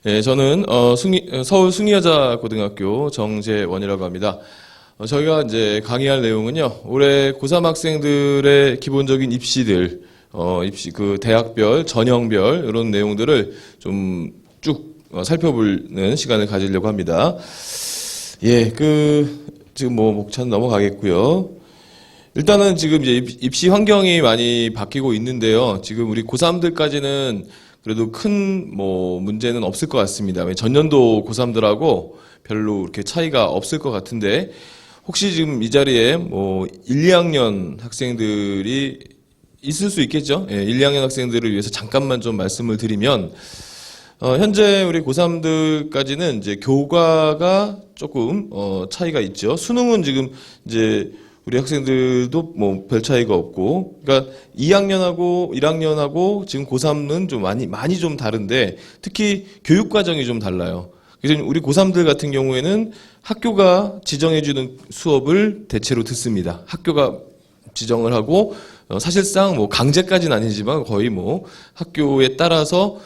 예, 저는 서울 숭리여자고등학교 정재원이라고 합니다. 저희가 이제 강의할 내용은요, 올해 고3 학생들의 기본적인 입시들, 대학별, 전형별 이런 내용들을 좀 쭉 살펴보는 시간을 가지려고 합니다. 예, 지금 목차는 넘어가겠고요. 일단은 지금 이제 입시 환경이 많이 바뀌고 있는데요. 지금 우리 고3들까지는 그래도 큰 문제는 없을 것 같습니다. 전년도 고3들하고 별로 그렇게 차이가 없을 것 같은데, 혹시 지금 이 자리에 1, 2학년 학생들이 있을 수 있겠죠? 예, 1, 2학년 학생들을 위해서 잠깐만 좀 말씀을 드리면, 현재 우리 고3들까지는 이제 교과가 조금 차이가 있죠. 수능은 지금 이제 우리 학생들도 별 차이가 없고, 그러니까 2학년하고 1학년하고 지금 고3은 좀 많이 좀 다른데, 특히 교육 과정이 좀 달라요. 그래서 우리 고3들 같은 경우에는 학교가 지정해주는 수업을 대체로 듣습니다. 학교가 지정을 하고, 사실상 강제까지는 아니지만 거의 학교에 따라서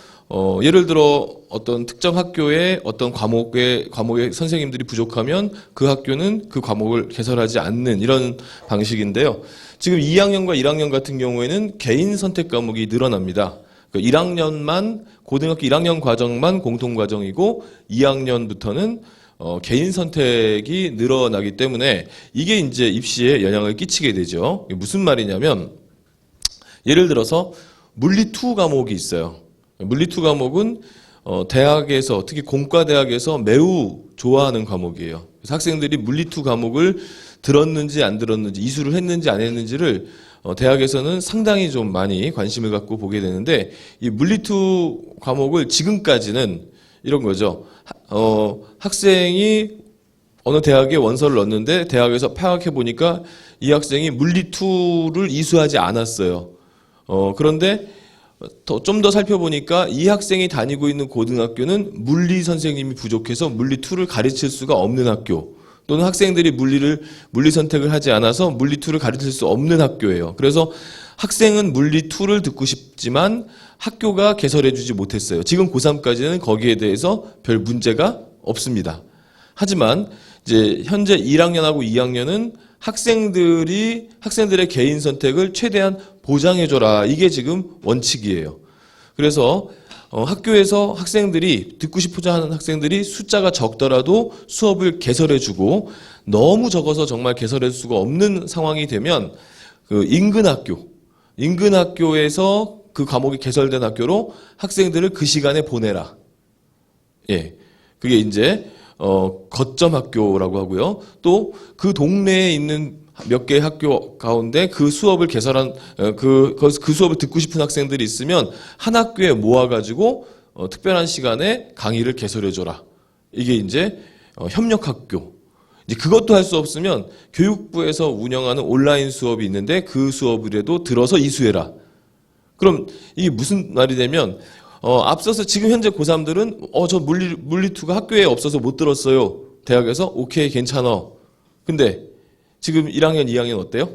예를 들어 어떤 특정 학교에 어떤 과목의 선생님들이 부족하면 그 학교는 그 과목을 개설하지 않는 이런 방식인데요. 지금 2학년과 1학년 같은 경우에는 개인 선택 과목이 늘어납니다. 그러니까 1학년만 고등학교 1학년 과정만 공통 과정이고 2학년부터는 개인 선택이 늘어나기 때문에 이게 이제 입시에 영향을 끼치게 되죠. 이게 무슨 말이냐면 예를 들어서 물리 2 과목이 있어요. 물리 2 과목은 대학에서 특히 공과대학에서 매우 좋아하는 과목이에요. 그래서 학생들이 물리 2 과목을 들었는지 안 들었는지 이수를 했는지 안 했는지를 대학에서는 상당히 좀 많이 관심을 갖고 보게 되는데, 이 물리 2 과목을 지금까지는 이런 거죠. 학생이 어느 대학에 원서를 넣었는데 대학에서 파악해 보니까 이 학생이 물리 2를 이수하지 않았어요. 그런데 좀 더 살펴보니까 이 학생이 다니고 있는 고등학교는 물리 선생님이 부족해서 물리 2를 가르칠 수가 없는 학교, 또는 학생들이 물리 선택을 하지 않아서 물리 2를 가르칠 수 없는 학교예요. 그래서 학생은 물리 2를 듣고 싶지만 학교가 개설해주지 못했어요. 지금 고3까지는 거기에 대해서 별 문제가 없습니다. 하지만 이제 현재 1학년하고 2학년은 학생들의 개인 선택을 최대한 보장해줘라. 이게 지금 원칙이에요. 그래서 학교에서 학생들이 듣고 싶어져 하는 학생들이 숫자가 적더라도 수업을 개설해주고, 너무 적어서 정말 개설할 수가 없는 상황이 되면 인근 학교에서 그 과목이 개설된 학교로 학생들을 그 시간에 보내라. 예, 그게 이제 거점 학교라고 하고요. 또 그 동네에 있는 몇 개의 학교 가운데 그 수업을 개설한 그 수업을 듣고 싶은 학생들이 있으면 한 학교에 모아가지고 특별한 시간에 강의를 개설해줘라. 이게 이제 협력학교. 이제 그것도 할 수 없으면 교육부에서 운영하는 온라인 수업이 있는데 그 수업이라도 들어서 이수해라. 그럼 이게 무슨 말이 되면 앞서서 지금 현재 고3들은 저 물리2가 학교에 없어서 못 들었어요. 대학에서 오케이 괜찮아. 근데 지금 1학년, 2학년 어때요?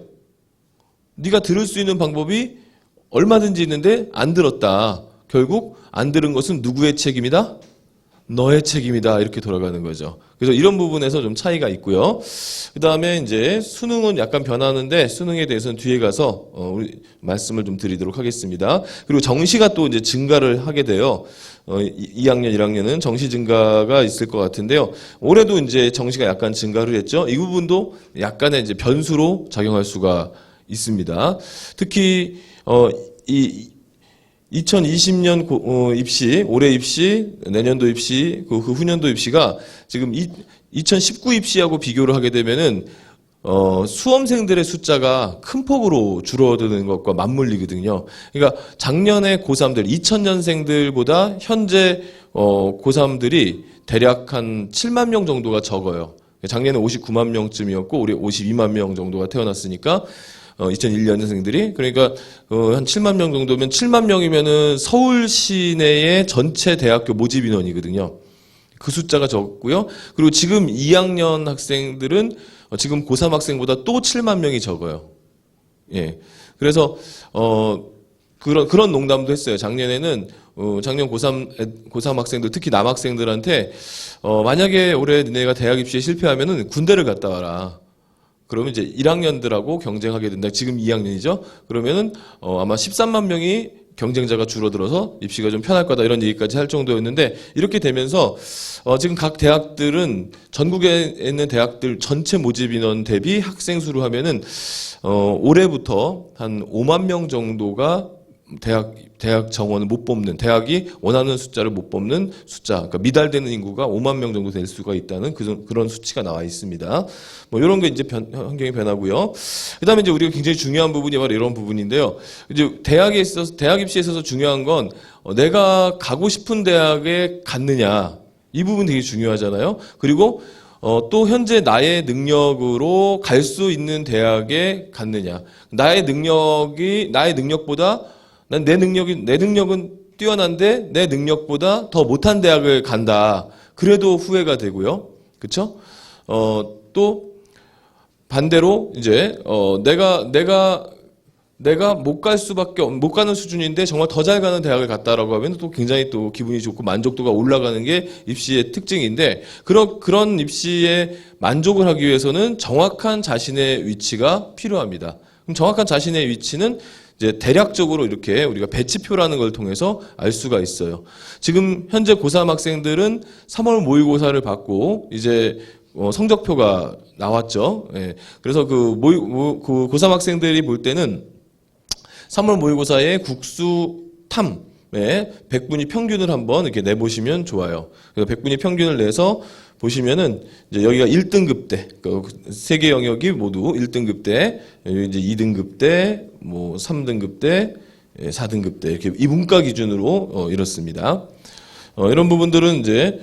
네가 들을 수 있는 방법이 얼마든지 있는데 안 들었다. 결국 안 들은 것은 누구의 책임이다? 너의 책임이다. 이렇게 돌아가는 거죠. 그래서 이런 부분에서 좀 차이가 있고요. 그 다음에 이제 수능은 약간 변하는데, 수능에 대해서는 뒤에 가서 우리 말씀을 좀 드리도록 하겠습니다. 그리고 정시가 또 이제 증가를 하게 돼요. 2학년, 1학년은 정시 증가가 있을 것 같은데요. 올해도 이제 정시가 약간 증가를 했죠. 이 부분도 약간의 이제 변수로 작용할 수가 있습니다. 특히 2020년 입시, 올해 입시, 내년도 입시, 그 후년도 입시가 지금 2019 입시하고 비교를 하게 되면은 수험생들의 숫자가 큰 폭으로 줄어드는 것과 맞물리거든요. 그러니까 작년에 고3들, 2000년생들보다 현재 고3들이 대략 한 7만 명 정도가 적어요. 작년에 59만 명쯤이었고 올해 52만 명 정도가 태어났으니까 2001년생들이 그러니까 한 7만 명 정도면 7만 명이면은 서울 시내의 전체 대학교 모집 인원이거든요. 그 숫자가 적고요. 그리고 지금 2학년 학생들은 지금 고3 학생보다 또 7만 명이 적어요. 예. 그래서 그런 농담도 했어요. 작년에는 작년 고3 학생들, 특히 남학생들한테, 만약에 올해 너네가 대학 입시에 실패하면은 군대를 갔다 와라. 그러면 이제 1학년들하고 경쟁하게 된다. 지금 2학년이죠? 그러면은, 아마 13만 명이 경쟁자가 줄어들어서 입시가 좀 편할 거다. 이런 얘기까지 할 정도였는데, 이렇게 되면서, 지금 각 대학들은 전국에 있는 대학들 전체 모집 인원 대비 학생 수로 하면은, 올해부터 한 5만 명 정도가 대학 정원을 못 뽑는, 대학이 원하는 숫자를 못 뽑는 숫자, 그러니까 미달되는 인구가 5만 명 정도 될 수가 있다는 그런 수치가 나와 있습니다. 뭐 이런 게 이제 환경의 변화고요. 그다음에 이제 우리가 굉장히 중요한 부분이 바로 이런 부분인데요. 이제 대학 입시에 있어서 중요한 건 내가 가고 싶은 대학에 갔느냐, 이 부분 되게 중요하잖아요. 그리고 또 현재 나의 능력으로 갈 수 있는 대학에 갔느냐, 나의 능력보다 내 능력은 뛰어난데 내 능력보다 더 못한 대학을 간다. 그래도 후회가 되고요. 그렇죠? 또 반대로 이제 내가 못 가는 수준인데 정말 더 잘 가는 대학을 갔다라고 하면 또 굉장히 또 기분이 좋고 만족도가 올라가는 게 입시의 특징인데, 그런 입시에 만족을 하기 위해서는 정확한 자신의 위치가 필요합니다. 그럼 정확한 자신의 위치는 이제 대략적으로 이렇게 우리가 배치표라는 걸 통해서 알 수가 있어요. 지금 현재 고3 학생들은 3월 모의고사를 받고 이제 성적표가 나왔죠. 예. 그래서 그 고3 학생들이 볼 때는 3월 모의고사의 국수 탐에 100분위 평균을 한번 이렇게 내보시면 좋아요. 그래서 100분위 평균을 내서 보시면은 이제 여기가 1등급대, 세 개 영역이 모두 1등급대, 여기 이제 2등급대, 뭐 3등급대, 4등급대 이렇게 이 문과 기준으로 이렇습니다. 이런 부분들은 이제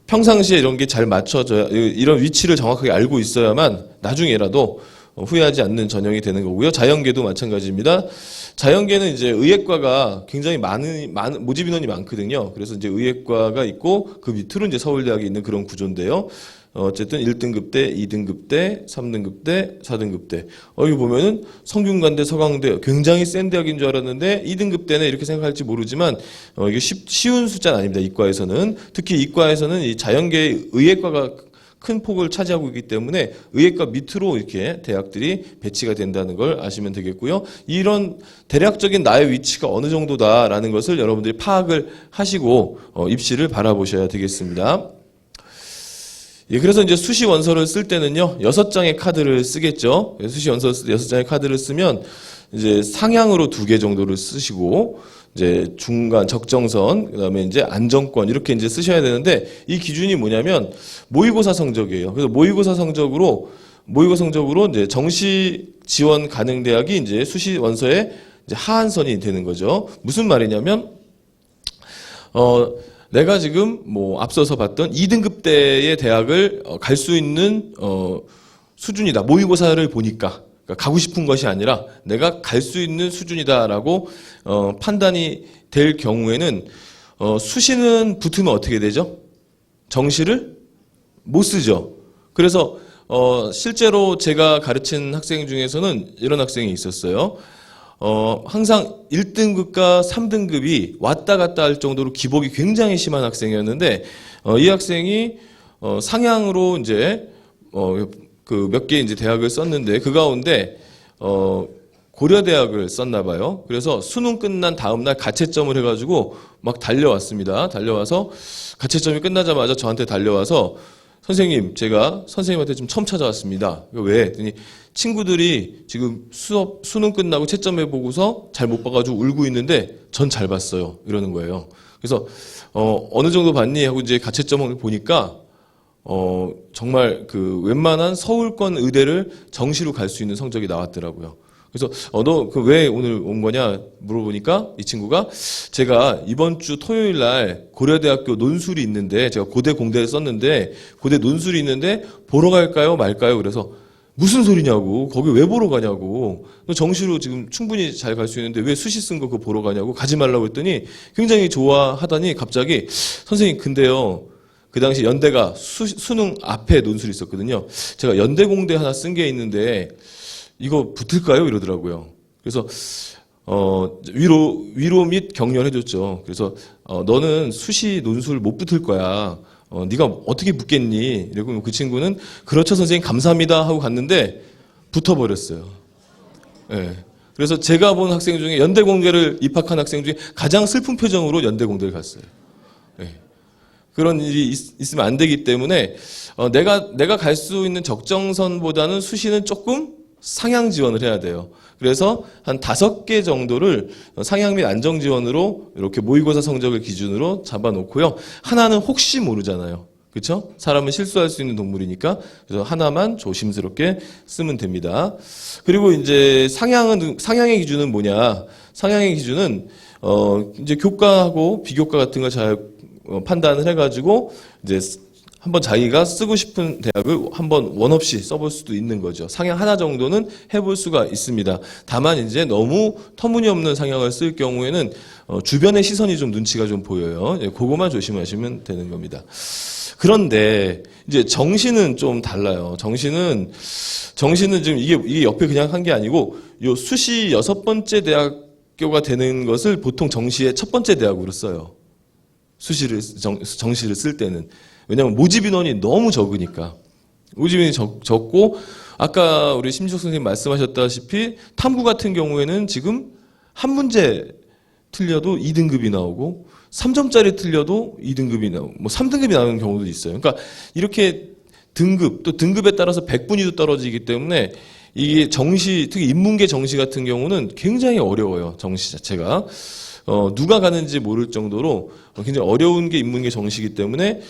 평상시에 이런 게 잘 맞춰져야, 이런 위치를 정확하게 알고 있어야만 나중에라도 후회하지 않는 전형이 되는 거고요. 자연계도 마찬가지입니다. 자연계는 이제 의예과가 굉장히 많은 모집 인원이 많거든요. 그래서 이제 의예과가 있고 그 밑으로 이제 서울대학이 있는 그런 구조인데요. 어쨌든 1등급대, 2등급대, 3등급대, 4등급대. 여기 보면은 성균관대, 서강대 굉장히 센 대학인 줄 알았는데 2등급대네 이렇게 생각할지 모르지만 이게 쉬운 숫자는 아닙니다. 이과에서는. 특히 이과에서는 이 자연계 의예과가 큰 폭을 차지하고 있기 때문에 의예과 밑으로 이렇게 대학들이 배치가 된다는 걸 아시면 되겠고요. 이런 대략적인 나의 위치가 어느 정도다라는 것을 여러분들이 파악을 하시고 입시를 바라보셔야 되겠습니다. 예, 그래서 이제 수시 원서를 쓸 때는요, 6장의 카드를 쓰겠죠. 수시 원서 6장의 카드를 쓰면 이제 상향으로 2개 정도를 쓰시고, 이제 중간 적정선, 그다음에 이제 안정권 이렇게 이제 쓰셔야 되는데, 이 기준이 뭐냐면 모의고사 성적이에요. 그래서 모의고사 성적으로 이제 정시 지원 가능 대학이 이제 수시 원서의 이제 하한선이 되는 거죠. 무슨 말이냐면 내가 지금 뭐 앞서서 봤던 2등급대의 대학을 갈 수 있는 수준이다. 모의고사를 보니까. 그러니까 가고 싶은 것이 아니라 내가 갈 수 있는 수준이다라고 판단이 될 경우에는 수시는 붙으면 어떻게 되죠? 정시를 못 쓰죠. 그래서 실제로 제가 가르친 학생 중에서는 이런 학생이 있었어요. 항상 1등급과 3등급이 왔다 갔다 할 정도로 기복이 굉장히 심한 학생이었는데, 이 학생이 상향으로 이제 그 몇 개 이제 대학을 썼는데, 그 가운데 고려대학을 썼나 봐요. 그래서 수능 끝난 다음 날 가채점을 해가지고 막 달려왔습니다. 달려와서 가채점이 끝나자마자 저한테 달려와서, 선생님, 제가 선생님한테 좀 처음 찾아왔습니다. 왜? 했더니 친구들이 지금 수능 끝나고 채점해 보고서 잘 못 봐가지고 울고 있는데 전 잘 봤어요. 이러는 거예요. 그래서 어느 정도 봤니? 하고 이제 가채점을 보니까 정말 그 웬만한 서울권 의대를 정시로 갈 수 있는 성적이 나왔더라고요. 그래서 너 그 왜 오늘 온 거냐 물어보니까 이 친구가, 제가 이번 주 토요일 날 고려대학교 논술이 있는데, 제가 고대 공대를 썼는데 고대 논술이 있는데 보러 갈까요 말까요? 그래서 무슨 소리냐고, 거기 왜 보러 가냐고, 정시로 지금 충분히 잘 갈 수 있는데 왜 수시 쓴 거 그거 보러 가냐고, 가지 말라고 했더니 굉장히 좋아하더니 갑자기, 선생님 근데요, 그 당시 연대가 수능 앞에 논술이 있었거든요. 제가 연대 공대 하나 쓴 게 있는데 이거 붙을까요? 이러더라고요. 그래서 위로 및 격려해줬죠. 그래서 너는 수시 논술 못 붙을 거야. 네가 어떻게 붙겠니? 이러고 그 친구는 그렇죠 선생님 감사합니다 하고 갔는데 붙어버렸어요. 예. 그래서 제가 본 학생 중에 연대공대를 입학한 학생 중에 가장 슬픈 표정으로 연대공대를 갔어요. 예. 그런 일이 있으면 안 되기 때문에 내가 갈 수 있는 적정선보다는 수시는 조금 상향 지원을 해야 돼요. 그래서 한 5개 정도를 상향 및 안정 지원으로 이렇게 모의고사 성적을 기준으로 잡아놓고요. 하나는 혹시 모르잖아요. 그렇죠? 사람은 실수할 수 있는 동물이니까 그래서 하나만 조심스럽게 쓰면 됩니다. 그리고 이제 상향의 기준은 뭐냐? 상향의 기준은 이제 교과하고 비교과 같은 걸 잘 판단을 해가지고 이제 한번 자기가 쓰고 싶은 대학을 한번 원 없이 써볼 수도 있는 거죠. 상향 하나 정도는 해볼 수가 있습니다. 다만 이제 너무 터무니없는 상향을 쓸 경우에는 주변의 시선이 좀 눈치가 좀 보여요. 그거만 조심하시면 되는 겁니다. 그런데 이제 정시는 좀 달라요. 정시는 지금 이게 옆에 그냥 한 게 아니고 요 수시 6번째 대학교가 되는 것을 보통 정시의 첫 번째 대학으로 써요. 정시를 쓸 때는. 왜냐하면 모집 인원이 너무 적으니까. 모집 인원이 적고 아까 우리 심지석 선생님 말씀하셨다시피 탐구 같은 경우에는 지금 한 문제 틀려도 2등급이 나오고 3점짜리 틀려도 2등급이 나오고 뭐 3등급이 나오는 경우도 있어요. 그러니까 이렇게 또 등급에 따라서 100분위도 떨어지기 때문에 이게 정시, 특히 인문계 정시 같은 경우는 굉장히 어려워요. 정시 자체가. 누가 가는지 모를 정도로 굉장히 어려운 게 인문계 정시이기 때문에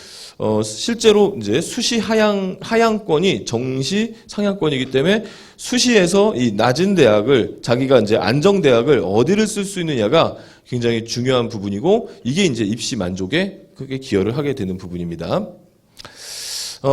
실제로 이제 수시 하향권이 정시 상향권이기 때문에 수시에서 이 낮은 대학을 자기가 이제 안정 대학을 어디를 쓸 수 있느냐가 굉장히 중요한 부분이고 이게 이제 입시 만족에 크게 기여를 하게 되는 부분입니다.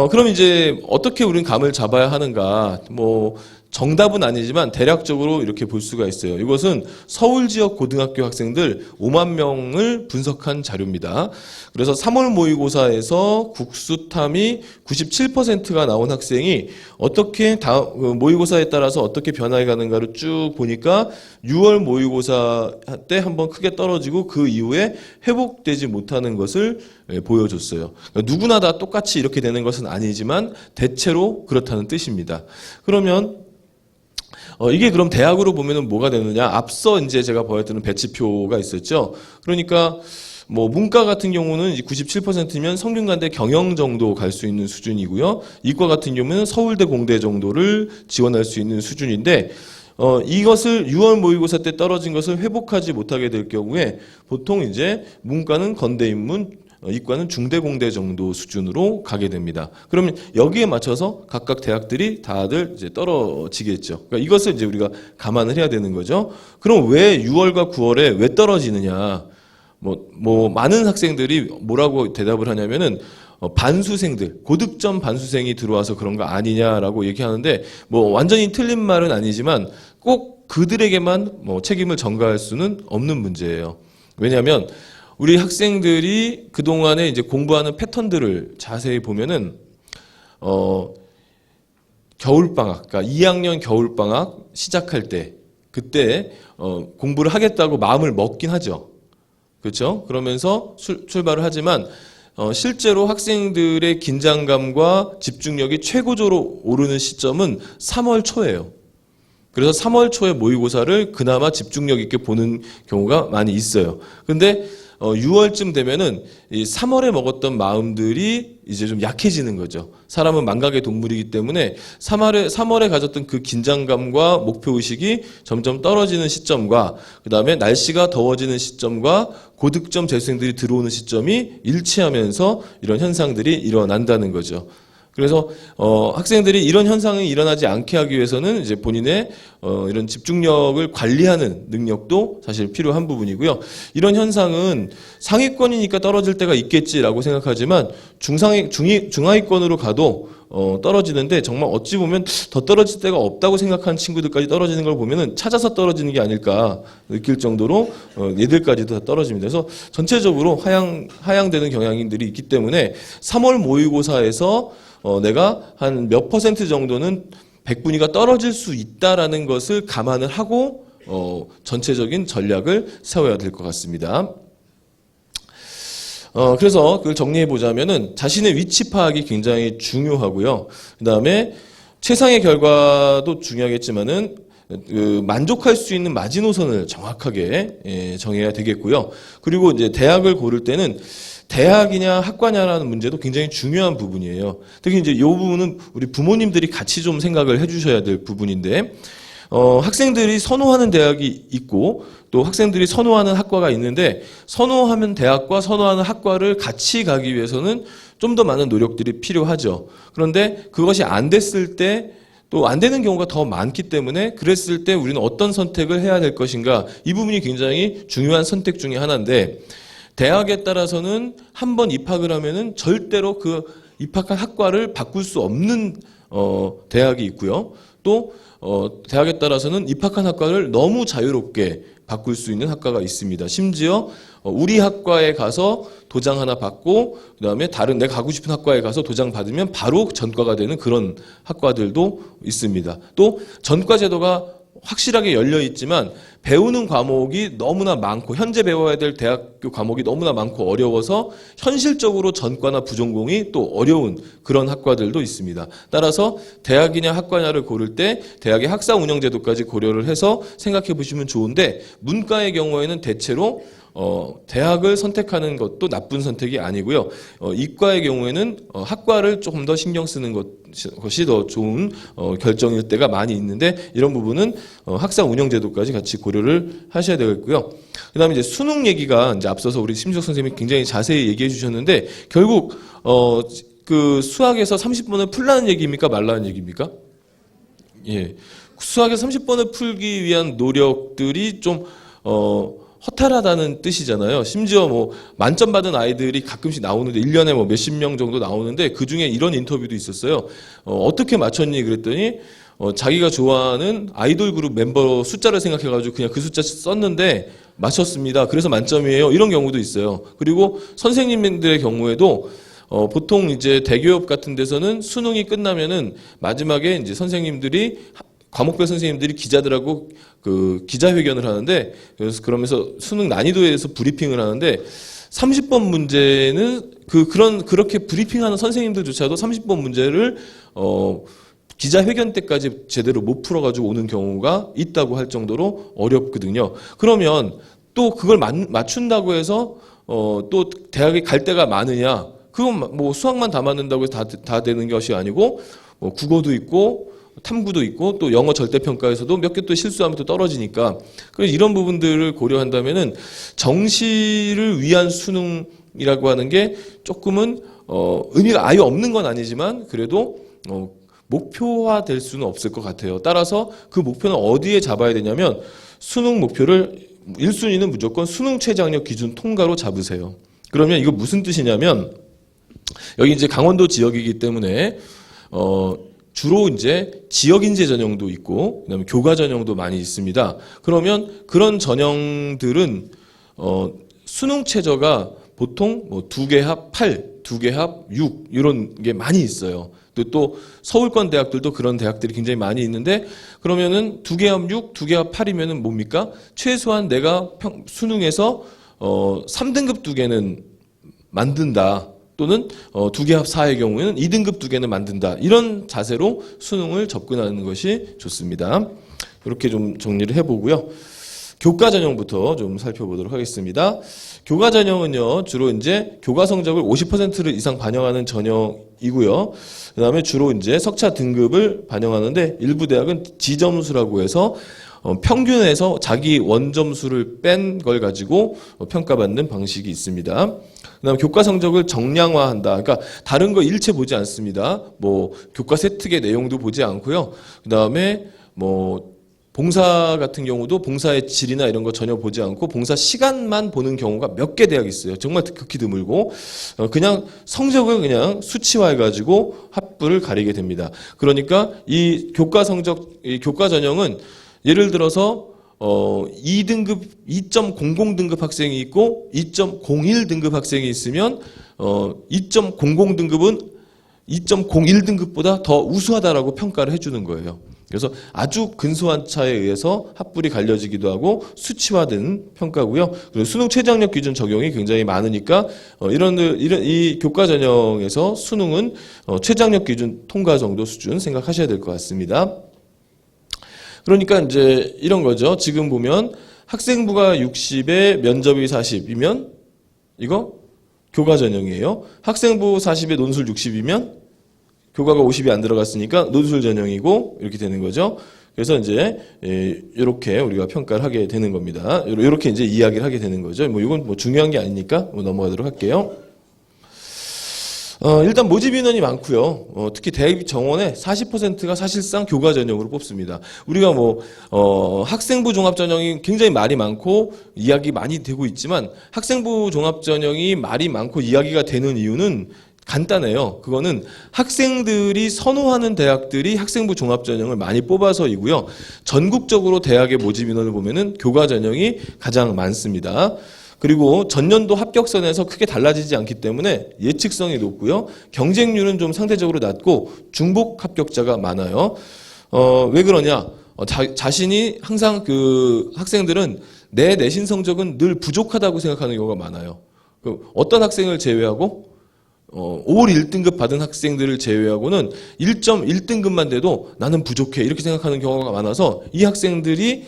그럼 이제 어떻게 우리는 감을 잡아야 하는가? 뭐 정답은 아니지만 대략적으로 이렇게 볼 수가 있어요. 이것은 서울 지역 고등학교 학생들 5만 명을 분석한 자료입니다. 그래서 3월 모의고사에서 국수탐이 97%가 나온 학생이 어떻게 모의고사에 따라서 어떻게 변화해 가는가를 쭉 보니까 6월 모의고사 때 한번 크게 떨어지고 그 이후에 회복되지 못하는 것을 보여줬어요. 그러니까 누구나 다 똑같이 이렇게 되는 것은 아니지만 대체로 그렇다는 뜻입니다. 그러면 이게 그럼 대학으로 보면은 뭐가 되느냐? 앞서 이제 제가 보여드린 배치표가 있었죠. 그러니까 뭐 문과 같은 경우는 97%면 성균관대 경영 정도 갈 수 있는 수준이고요. 이과 같은 경우는 서울대 공대 정도를 지원할 수 있는 수준인데 이것을 6월 모의고사 때 떨어진 것을 회복하지 못하게 될 경우에 보통 이제 문과는 건대인문, 이과는 중대공대 정도 수준으로 가게 됩니다. 그러면 여기에 맞춰서 각각 대학들이 다들 이제 떨어지겠죠. 그러니까 이것을 이제 우리가 감안을 해야 되는 거죠. 그럼 왜 6월과 9월에 왜 떨어지느냐? 뭐 많은 학생들이 뭐라고 대답을 하냐면은 반수생들, 고득점 반수생이 들어와서 그런 거 아니냐라고 얘기하는데 뭐 완전히 틀린 말은 아니지만 꼭 그들에게만 뭐 책임을 전가할 수는 없는 문제예요. 왜냐하면 우리 학생들이 그동안에 이제 공부하는 패턴들을 자세히 보면은, 겨울방학, 그러니까 2학년 겨울방학 시작할 때, 그때, 공부를 하겠다고 마음을 먹긴 하죠. 그렇죠? 그러면서 출발을 하지만, 실제로 학생들의 긴장감과 집중력이 최고조로 오르는 시점은 3월 초예요. 그래서 3월 초에 모의고사를 그나마 집중력 있게 보는 경우가 많이 있어요. 근데 6월쯤 되면은 이 3월에 먹었던 마음들이 이제 좀 약해지는 거죠. 사람은 망각의 동물이기 때문에 3월에 가졌던 그 긴장감과 목표의식이 점점 떨어지는 시점과 그 다음에 날씨가 더워지는 시점과 고득점 재수생들이 들어오는 시점이 일치하면서 이런 현상들이 일어난다는 거죠. 그래서 학생들이 이런 현상이 일어나지 않게 하기 위해서는 이제 본인의 이런 집중력을 관리하는 능력도 사실 필요한 부분이고요. 이런 현상은 상위권이니까 떨어질 때가 있겠지라고 생각하지만 중하위권으로 가도 떨어지는데 정말 어찌 보면 더 떨어질 데가 없다고 생각한 친구들까지 떨어지는 걸 보면은 찾아서 떨어지는 게 아닐까 느낄 정도로 얘들까지도 다 떨어집니다. 그래서 전체적으로 하향되는 경향들이 있기 때문에 3월 모의고사에서 내가 한 몇 퍼센트 정도는 100분위가 떨어질 수 있다라는 것을 감안을 하고 전체적인 전략을 세워야 될 것 같습니다. 그래서 그걸 정리해 보자면은 자신의 위치 파악이 굉장히 중요하고요. 그 다음에 최상의 결과도 중요하겠지만은 만족할 수 있는 마지노선을 정확하게 정해야 되겠고요. 그리고 이제 대학을 고를 때는 대학이냐 학과냐라는 문제도 굉장히 중요한 부분이에요. 특히 이제 이 부분은 우리 부모님들이 같이 좀 생각을 해주셔야 될 부분인데, 학생들이 선호하는 대학이 있고 또 학생들이 선호하는 학과가 있는데, 선호하는 대학과 선호하는 학과를 같이 가기 위해서는 좀 더 많은 노력들이 필요하죠. 그런데 그것이 안 됐을 때 또 안 되는 경우가 더 많기 때문에, 그랬을 때 우리는 어떤 선택을 해야 될 것인가, 이 부분이 굉장히 중요한 선택 중에 하나인데, 대학에 따라서는 한번 입학을 하면은 절대로 그 입학한 학과를 바꿀 수 없는 대학이 있고요. 또 대학에 따라서는 입학한 학과를 너무 자유롭게 바꿀 수 있는 학과가 있습니다. 심지어 우리 학과에 가서 도장 하나 받고 그다음에 다른 내가 가고 싶은 학과에 가서 도장 받으면 바로 전과가 되는 그런 학과들도 있습니다. 또 전과 제도가 확실하게 열려 있지만 배우는 과목이 너무나 많고, 현재 배워야 될 대학교 과목이 너무나 많고 어려워서 현실적으로 전과나 부전공이 또 어려운 그런 학과들도 있습니다. 따라서 대학이냐 학과냐를 고를 때 대학의 학사 운영 제도까지 고려를 해서 생각해 보시면 좋은데, 문과의 경우에는 대체로 대학을 선택하는 것도 나쁜 선택이 아니고요. 이과의 경우에는 학과를 조금 더 신경 쓰는 것이 더 좋은 결정일 때가 많이 있는데, 이런 부분은 학사 운영 제도까지 같이 고려를 하셔야 되겠고요. 그다음에 이제 수능 얘기가 이제 앞서서 우리 심지석 선생님이 굉장히 자세히 얘기해 주셨는데, 결국 그 수학에서 30번을 풀라는 얘기입니까, 말라는 얘기입니까? 예. 수학에서 30번을 풀기 위한 노력들이 좀 허탈하다는 뜻이잖아요. 심지어 뭐 만점 받은 아이들이 가끔씩 나오는데 1년에 뭐 몇십 명 정도 나오는데, 그중에 이런 인터뷰도 있었어요. 어떻게 맞췄니 그랬더니 자기가 좋아하는 아이돌 그룹 멤버 숫자를 생각해가지고 그냥 그 숫자 썼는데 맞췄습니다. 그래서 만점이에요. 이런 경우도 있어요. 그리고 선생님들의 경우에도 보통 이제 대기업 같은 데서는 수능이 끝나면은 마지막에 이제 선생님들이 과목별 선생님들이 기자들하고 그 기자회견을 하는데, 그러면서 수능 난이도에 대해서 브리핑을 하는데, 30번 문제는 그렇게 브리핑하는 선생님들조차도 30번 문제를 기자회견 때까지 제대로 못 풀어가지고 오는 경우가 있다고 할 정도로 어렵거든요. 그러면 또 그걸 맞춘다고 해서 또 대학에 갈 데가 많으냐? 그건 뭐 수학만 다 맞는다고 해서 다 되는 것이 아니고, 국어도 있고 탐구도 있고 또 영어 절대평가에서도 몇 개 또 실수하면 또 떨어지니까, 그래서 이런 부분들을 고려한다면은 정시를 위한 수능이라고 하는 게 조금은 의미가 아예 없는 건 아니지만 그래도 목표화될 수는 없을 것 같아요. 따라서 그 목표는 어디에 잡아야 되냐면, 수능 목표를 1순위는 무조건 수능 최저학력 기준 통과로 잡으세요. 그러면 이거 무슨 뜻이냐면, 여기 이제 강원도 지역이기 때문에 주로 이제 지역 인재 전형도 있고 그다음에 교과 전형도 많이 있습니다. 그러면 그런 전형들은 수능 최저가 보통 뭐 2개 합 8, 2개 합 6 이런 게 많이 있어요. 또 서울권 대학들도 그런 대학들이 굉장히 많이 있는데, 그러면은 2개 합 6, 2개 합 8이면은 뭡니까? 최소한 내가 수능에서 3등급 2개는 만든다. 또는 2개 합 4의 경우에는 2등급 2개는 만든다. 이런 자세로 수능을 접근하는 것이 좋습니다. 이렇게 좀 정리를 해보고요. 교과 전형부터 좀 살펴보도록 하겠습니다. 교과 전형은요, 주로 이제 교과 성적을 50%를 이상 반영하는 전형이고요. 그 다음에 주로 이제 석차 등급을 반영하는데, 일부 대학은 지점수라고 해서 평균에서 자기 원점수를 뺀 걸 가지고 평가받는 방식이 있습니다. 그다음 교과 성적을 정량화한다. 그러니까 다른 거 일체 보지 않습니다. 뭐 교과 세특의 내용도 보지 않고요. 그다음에 뭐 봉사 같은 경우도 봉사의 질이나 이런 거 전혀 보지 않고 봉사 시간만 보는 경우가 몇 개 대학이 있어요. 정말 극히 드물고 그냥 성적을 그냥 수치화해 가지고 합부를 가리게 됩니다. 그러니까 이 교과 성적, 이 교과 전형은 예를 들어서 2등급, 2.00 등급 학생이 있고 2.01 등급 학생이 있으면 2.00 등급은 2.01 등급보다 더 우수하다라고 평가를 해주는 거예요. 그래서 아주 근소한 차에 의해서 합불이 갈려지기도 하고 수치화된 평가고요. 그리고 수능 최저학력 기준 적용이 굉장히 많으니까 이런 이 교과 전형에서 수능은 최저학력 기준 통과 정도 수준 생각하셔야 될 것 같습니다. 그러니까 이제 이런 거죠. 지금 보면 학생부가 60에 면접이 40이면 이거 교과 전형이에요. 학생부 40에 논술 60이면 교과가 50이 안 들어갔으니까 논술 전형이고 이렇게 되는 거죠. 그래서 이제 이렇게 우리가 평가를 하게 되는 겁니다. 이렇게 이제 이야기를 하게 되는 거죠. 뭐 이건 뭐 중요한 게 아니니까 넘어가도록 할게요. 일단 모집 인원이 많고요. 특히 대입 정원의 40%가 사실상 교과 전형으로 뽑습니다. 우리가 학생부 종합 전형이 굉장히 말이 많고 이야기 많이 되고 있지만 학생부 종합 전형이 말이 많고 이야기가 되는 이유는 간단해요. 그거는 학생들이 선호하는 대학들이 학생부 종합전형을 많이 뽑아서이고요. 전국적으로 대학의 모집 인원을 보면은 교과 전형이 가장 많습니다. 그리고 전년도 합격선에서 크게 달라지지 않기 때문에 예측성이 높고요. 경쟁률은 좀 상대적으로 낮고 중복 합격자가 많아요. 왜 그러냐? 자신이 항상 그 학생들은 내 내신 성적은 늘 부족하다고 생각하는 경우가 많아요. 어떤 학생을 제외하고 5월 1등급 받은 학생들을 제외하고는 1.1등급만 돼도 나는 부족해 이렇게 생각하는 경우가 많아서 이 학생들이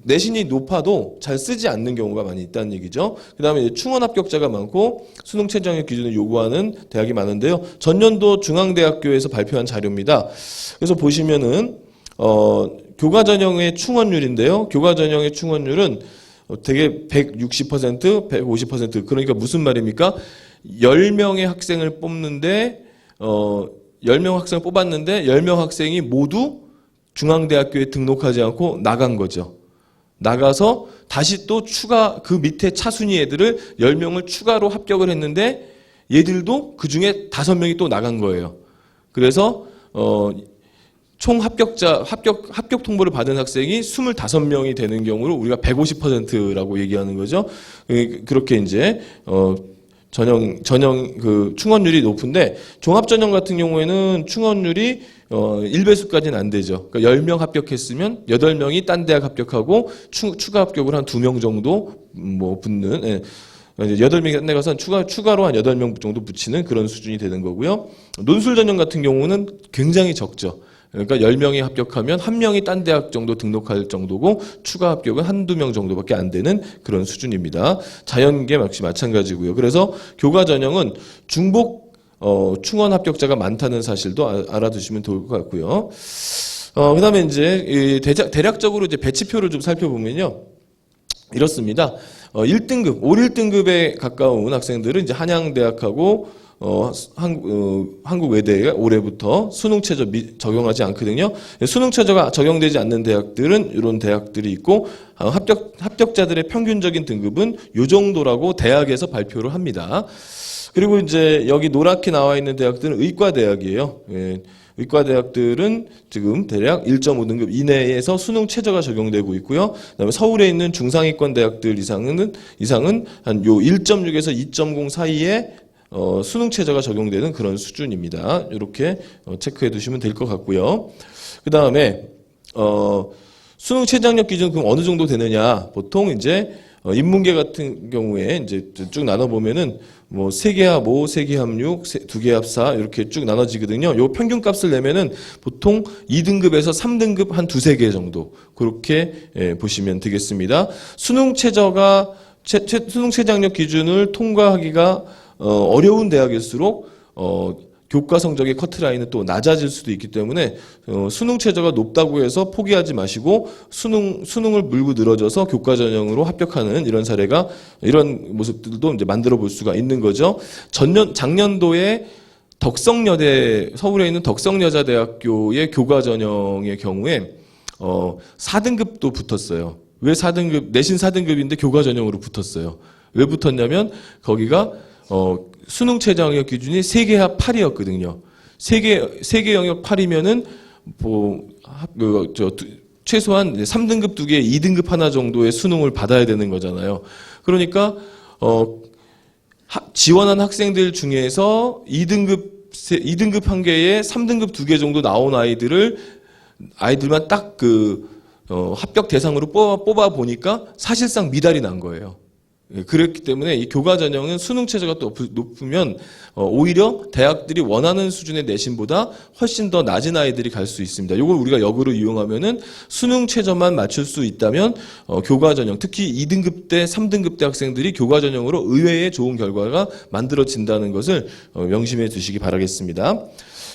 내신이 높아도 잘 쓰지 않는 경우가 많이 있다는 얘기죠. 그 다음에 충원 합격자가 많고 수능 최저학력 기준을 요구하는 대학이 많은데요. 전년도 중앙대학교에서 발표한 자료입니다. 그래서 보시면은 교과 전형의 충원율인데요. 교과 전형의 충원율은 되게 160%, 150% 그러니까 무슨 말입니까? 10명의 학생을 뽑는데 10명 학생을 뽑았는데 10명 학생이 모두 중앙대학교에 등록하지 않고 나간 거죠. 나가서 다시 또 그 밑에 차순위 애들을 10명을 추가로 합격을 했는데 얘들도 그 중에 5명이 또 나간 거예요. 그래서 총 합격 통보를 받은 학생이 25명이 되는 경우로 우리가 150%라고 얘기하는 거죠. 그렇게 이제 전형 그 충원율이 높은데 종합 전형 같은 경우에는 충원율이 1배수까지는 안 되죠. 그러니까 10명 합격했으면 8명이 딴 대학 합격하고 추가 합격을 한 2명 정도 붙는 8명이 딴 데 가서 추가로 한 8명 정도 붙이는 그런 수준이 되는 거고요. 논술 전형 같은 경우는 굉장히 적죠. 그러니까 10명이 합격하면 1명이 딴 대학 정도 등록할 정도고 추가 합격은 1~2명 정도밖에 안 되는 그런 수준입니다. 자연계 역시 마찬가지고요. 그래서 교과 전형은 중복 충원 합격자가 많다는 사실도 알아두시면 좋을 것 같고요. 그다음에 이제 대략적으로 이제 배치표를 좀 살펴보면요. 이렇습니다. 1등급, 올 1등급에 가까운 학생들은 이제 한양대학하고 한국 외대가 올해부터 수능 최저 적용하지 않거든요. 수능 최저가 적용되지 않는 대학들은 이런 대학들이 있고 합격자들의 평균적인 등급은 이 정도라고 대학에서 발표를 합니다. 그리고 이제 여기 노랗게 나와 있는 대학들은 의과대학이에요. 의과대학들은 지금 대략 1.5등급 이내에서 수능 최저가 적용되고 있고요. 그다음에 서울에 있는 중상위권 대학들 이상은 한 요 1.6에서 2.0 사이에 수능 최저가 적용되는 그런 수준입니다. 이렇게 체크해 두시면 될 것 같고요. 그 다음에 수능 최저학력 기준 그럼 어느 정도 되느냐? 보통 이제 인문계 같은 경우에 이제 쭉 나눠 보면은 세계합 5, 세계합 6, 두계합 4 이렇게 쭉 나눠지거든요. 요 평균값을 내면은 보통 2등급에서 3등급 한 2~3개 정도 그렇게 보시면 되겠습니다. 수능 최저학력 기준을 통과하기가 어려운 대학일수록 교과 성적의 커트라인은 또 낮아질 수도 있기 때문에 수능 최저가 높다고 해서 포기하지 마시고 수능을 물고 늘어져서 교과 전형으로 합격하는 이런 모습들도 이제 만들어 볼 수가 있는 거죠. 작년도에 서울에 있는 덕성여자대학교의 교과 전형의 경우에 4등급도 붙었어요. 왜 4등급, 내신 4등급인데 교과 전형으로 붙었어요. 왜 붙었냐면 거기가 수능 최저학력 기준이 세계합 8이었거든요. 세계 영역 8이면은 최소한 3등급 2개, 2등급 하나 정도의 수능을 받아야 되는 거잖아요. 그러니까 지원한 학생들 중에서 2등급 2등급 1개에 3등급 2개 정도 나온 아이들만 딱 합격 대상으로 뽑아 보니까 사실상 미달이 난 거예요. 예, 그렇기 때문에 이 교과 전형은 수능 최저가 또 높으면 오히려 대학들이 원하는 수준의 내신보다 훨씬 더 낮은 아이들이 갈 수 있습니다. 이걸 우리가 역으로 이용하면은 수능 최저만 맞출 수 있다면 교과 전형, 특히 2등급 대 3등급 대 학생들이 교과 전형으로 의외의 좋은 결과가 만들어진다는 것을 명심해 두시기 바라겠습니다.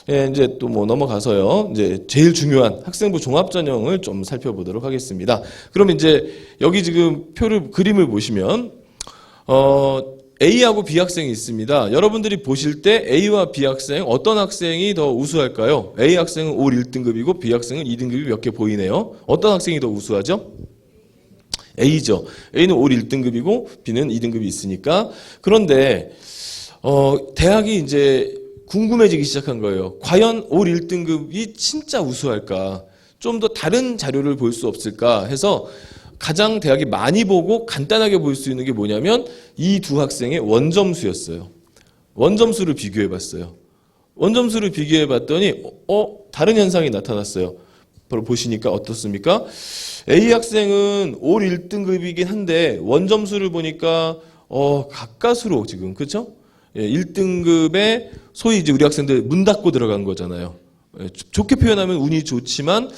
예, 이제 또 넘어가서요. 이제 제일 중요한 학생부 종합 전형을 좀 살펴보도록 하겠습니다. 그럼 이제 여기 지금 그림을 보시면 A하고 B 학생이 있습니다. 여러분들이 보실 때 A와 B 학생 어떤 학생이 더 우수할까요? A 학생은 올 1등급이고 B 학생은 2등급이 몇 개 보이네요. 어떤 학생이 더 우수하죠? A죠. A는 올 1등급이고 B는 2등급이 있으니까. 그런데 대학이 이제 궁금해지기 시작한 거예요. 과연 올 1등급이 진짜 우수할까? 좀 더 다른 자료를 볼 수 없을까 해서 가장 대학이 많이 보고 간단하게 볼 수 있는 게 뭐냐면 이 두 학생의 원점수였어요. 원점수를 비교해 봤어요. 원점수를 비교해 봤더니 다른 현상이 나타났어요. 바로 보시니까 어떻습니까? A 학생은 올 1등급이긴 한데 원점수를 보니까 가까스로 지금 그렇죠? 예, 1등급에 소위 이제 우리 학생들 문 닫고 들어간 거잖아요. 예, 좋게 표현하면 운이 좋지만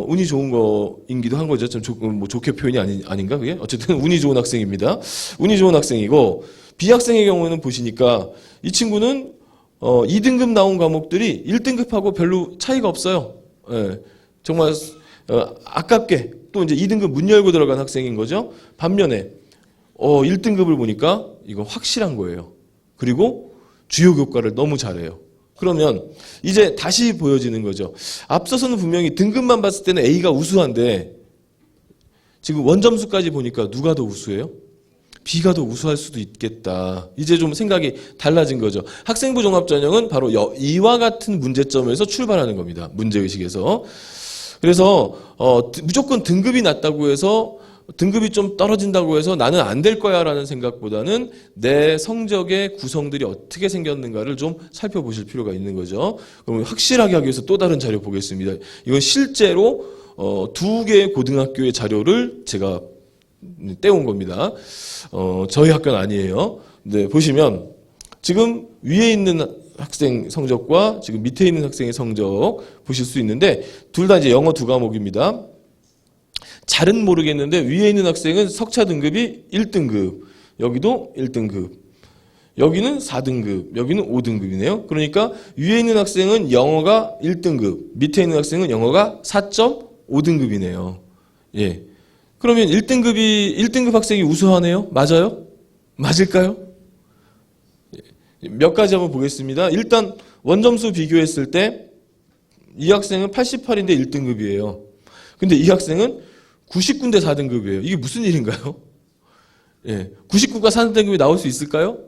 운이 좋은 거인기도 한 거죠. 좀 좋게 표현이 아닌가 그게? 어쨌든 운이 좋은 학생입니다. 운이 좋은 학생이고 B 학생의 경우는 보시니까 이 친구는 2등급 나온 과목들이 1등급하고 별로 차이가 없어요. 예, 정말 아깝게 또 이제 2등급 문 열고 들어간 학생인 거죠. 반면에 1등급을 보니까 이거 확실한 거예요. 그리고 주요 교과를 너무 잘해요. 그러면 이제 다시 보여지는 거죠. 앞서서는 분명히 등급만 봤을 때는 A가 우수한데 지금 원점수까지 보니까 누가 더 우수해요? B가 더 우수할 수도 있겠다. 이제 좀 생각이 달라진 거죠. 학생부 종합전형은 바로 이와 같은 문제점에서 출발하는 겁니다. 문제의식에서. 그래서 무조건 등급이 낮다고 해서 등급이 좀 떨어진다고 해서 나는 안 될 거야 라는 생각보다는 내 성적의 구성들이 어떻게 생겼는가를 좀 살펴보실 필요가 있는 거죠. 그럼 확실하게 하기 위해서 또 다른 자료 보겠습니다. 이건 실제로 두 개의 고등학교의 자료를 제가 떼온 겁니다. 저희 학교는 아니에요. 네, 보시면 지금 위에 있는 학생 성적과 지금 밑에 있는 학생의 성적 보실 수 있는데 둘 다 이제 영어 두 과목입니다. 잘은 모르겠는데 위에 있는 학생은 석차 등급이 1등급, 여기도 1등급, 여기는 4등급, 여기는 5등급이네요. 그러니까 위에 있는 학생은 영어가 1등급, 밑에 있는 학생은 영어가 4.5등급이네요. 예. 그러면 1등급 학생이 우수하네요? 맞아요? 맞을까요? 몇 가지 한번 보겠습니다. 일단 원점수 비교했을 때 이 학생은 88인데 1등급이에요. 근데 이 학생은 99인데 4등급이에요. 이게 무슨 일인가요? 예, 99가 4등급이 나올 수 있을까요?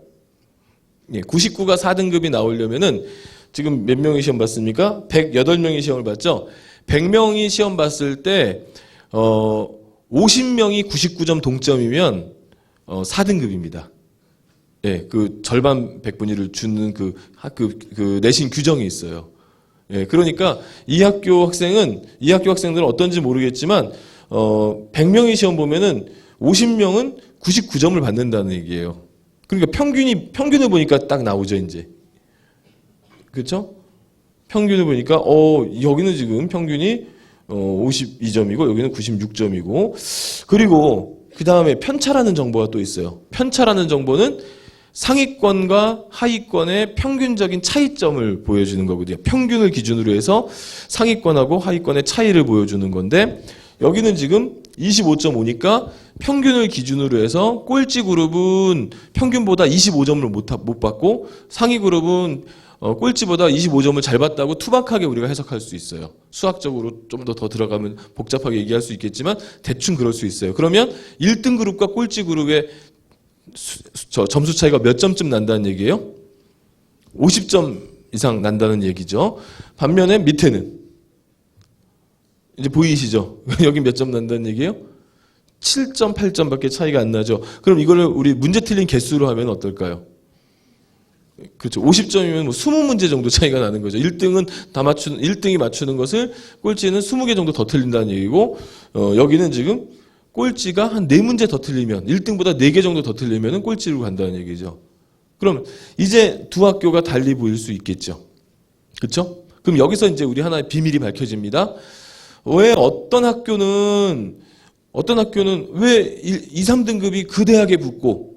예, 99가 4등급이 나오려면은 지금 몇 명이 시험 봤습니까? 108명이 시험을 봤죠? 100명이 시험 봤을 때 50명이 99점 동점이면 4등급입니다. 예, 그 절반 백분위를 주는 그 내신 규정이 있어요. 예, 그러니까 이 학교 학생들은 어떤지 모르겠지만 100명이 시험 보면은 50명은 99점을 받는다는 얘기예요. 그러니까 평균을 보니까 딱 나오죠, 이제. 그렇죠? 평균을 보니까 여기는 지금 평균이 52점이고 여기는 96점이고 그리고 그다음에 편차라는 정보가 또 있어요. 편차라는 정보는 상위권과 하위권의 평균적인 차이점을 보여주는 거거든요. 평균을 기준으로 해서 상위권하고 하위권의 차이를 보여주는 건데 여기는 지금 25.5니까 평균을 기준으로 해서 꼴찌 그룹은 평균보다 25점을 못 받고 상위 그룹은 꼴찌보다 25점을 잘 받다고 투박하게 우리가 해석할 수 있어요. 수학적으로 좀 더 들어가면 복잡하게 얘기할 수 있겠지만 대충 그럴 수 있어요. 그러면 1등 그룹과 꼴찌 그룹의 점수 차이가 몇 점쯤 난다는 얘기예요? 50점 이상 난다는 얘기죠. 반면에 밑에는 이제 보이시죠? 여기 몇 점 난다는 얘기예요? 7.8점밖에 차이가 안 나죠. 그럼 이거를 우리 문제 틀린 개수로 하면 어떨까요? 그렇죠. 50점이면 뭐 20문제 정도 차이가 나는 거죠. 1등이 맞추는 것을 꼴찌는 20개 정도 더 틀린다는 얘기고, 여기는 지금 꼴찌가 한 4문제 더 틀리면, 1등보다 4개 정도 더 틀리면 꼴찌로 간다는 얘기죠. 그럼 이제 두 학교가 달리 보일 수 있겠죠. 그렇죠? 그럼 여기서 이제 우리 하나의 비밀이 밝혀집니다. 왜 어떤 학교는 왜 2, 3등급이 그 대학에 붙고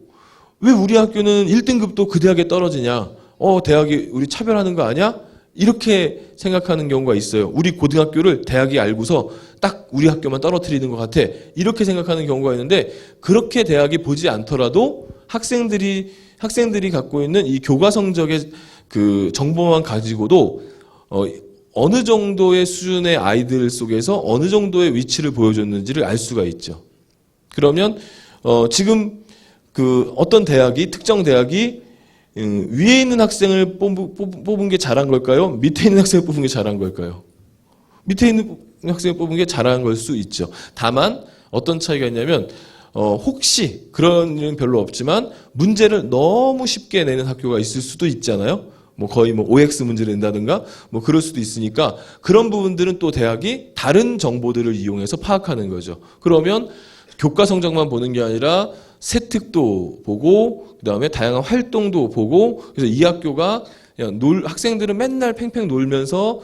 왜 우리 학교는 1등급도 그 대학에 떨어지냐? 대학이 우리 차별하는 거 아니야? 이렇게 생각하는 경우가 있어요. 우리 고등학교를 대학이 알고서 딱 우리 학교만 떨어뜨리는 것 같아. 이렇게 생각하는 경우가 있는데 그렇게 대학이 보지 않더라도 학생들이 갖고 있는 이 교과 성적의 그 정보만 가지고도 어느 정도의 수준의 아이들 속에서 어느 정도의 위치를 보여줬는지를 알 수가 있죠. 그러면 지금 그 어떤 특정 대학이 위에 있는 학생을 뽑은 게 잘한 걸까요? 밑에 있는 학생을 뽑은 게 잘한 걸까요? 밑에 있는 학생을 뽑은 게 잘한 걸 수 있죠. 다만 어떤 차이가 있냐면 혹시 그런 일은 별로 없지만 문제를 너무 쉽게 내는 학교가 있을 수도 있잖아요. 뭐 거의 뭐 OX 문제를 낸다든가 뭐 그럴 수도 있으니까 그런 부분들은 또 대학이 다른 정보들을 이용해서 파악하는 거죠. 그러면 교과 성적만 보는 게 아니라 세특도 보고 그다음에 다양한 활동도 보고 그래서 이 학교가 그냥 학생들은 맨날 팽팽 놀면서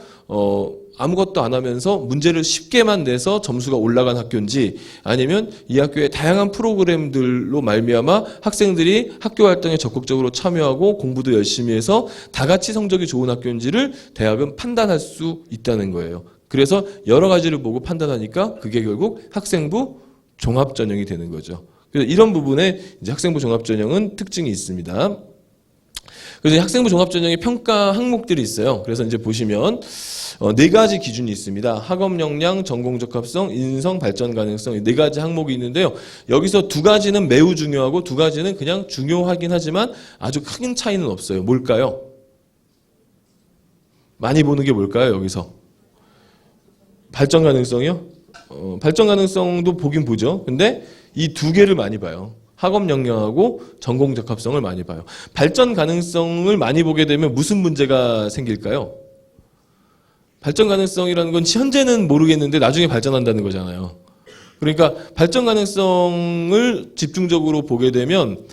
아무것도 안 하면서 문제를 쉽게만 내서 점수가 올라간 학교인지 아니면 이 학교의 다양한 프로그램들로 말미암아 학생들이 학교 활동에 적극적으로 참여하고 공부도 열심히 해서 다 같이 성적이 좋은 학교인지를 대학은 판단할 수 있다는 거예요. 그래서 여러 가지를 보고 판단하니까 그게 결국 학생부 종합전형이 되는 거죠. 그래서 이런 부분에 이제 학생부 종합전형은 특징이 있습니다. 그래서 학생부 종합전형의 평가 항목들이 있어요. 그래서 이제 보시면 4가지 기준이 있습니다. 학업 역량, 전공 적합성, 인성, 발전 가능성 4가지 항목이 있는데요. 여기서 2가지는 매우 중요하고 2가지는 그냥 중요하긴 하지만 아주 큰 차이는 없어요. 뭘까요? 많이 보는 게 뭘까요? 여기서 발전 가능성이요? 발전 가능성도 보긴 보죠. 근데 이 2개를 많이 봐요. 학업 역량하고 전공 적합성을 많이 봐요. 발전 가능성을 많이 보게 되면 무슨 문제가 생길까요? 발전 가능성이라는 건 현재는 모르겠는데 나중에 발전한다는 거잖아요. 그러니까 발전 가능성을 집중적으로 보게 되면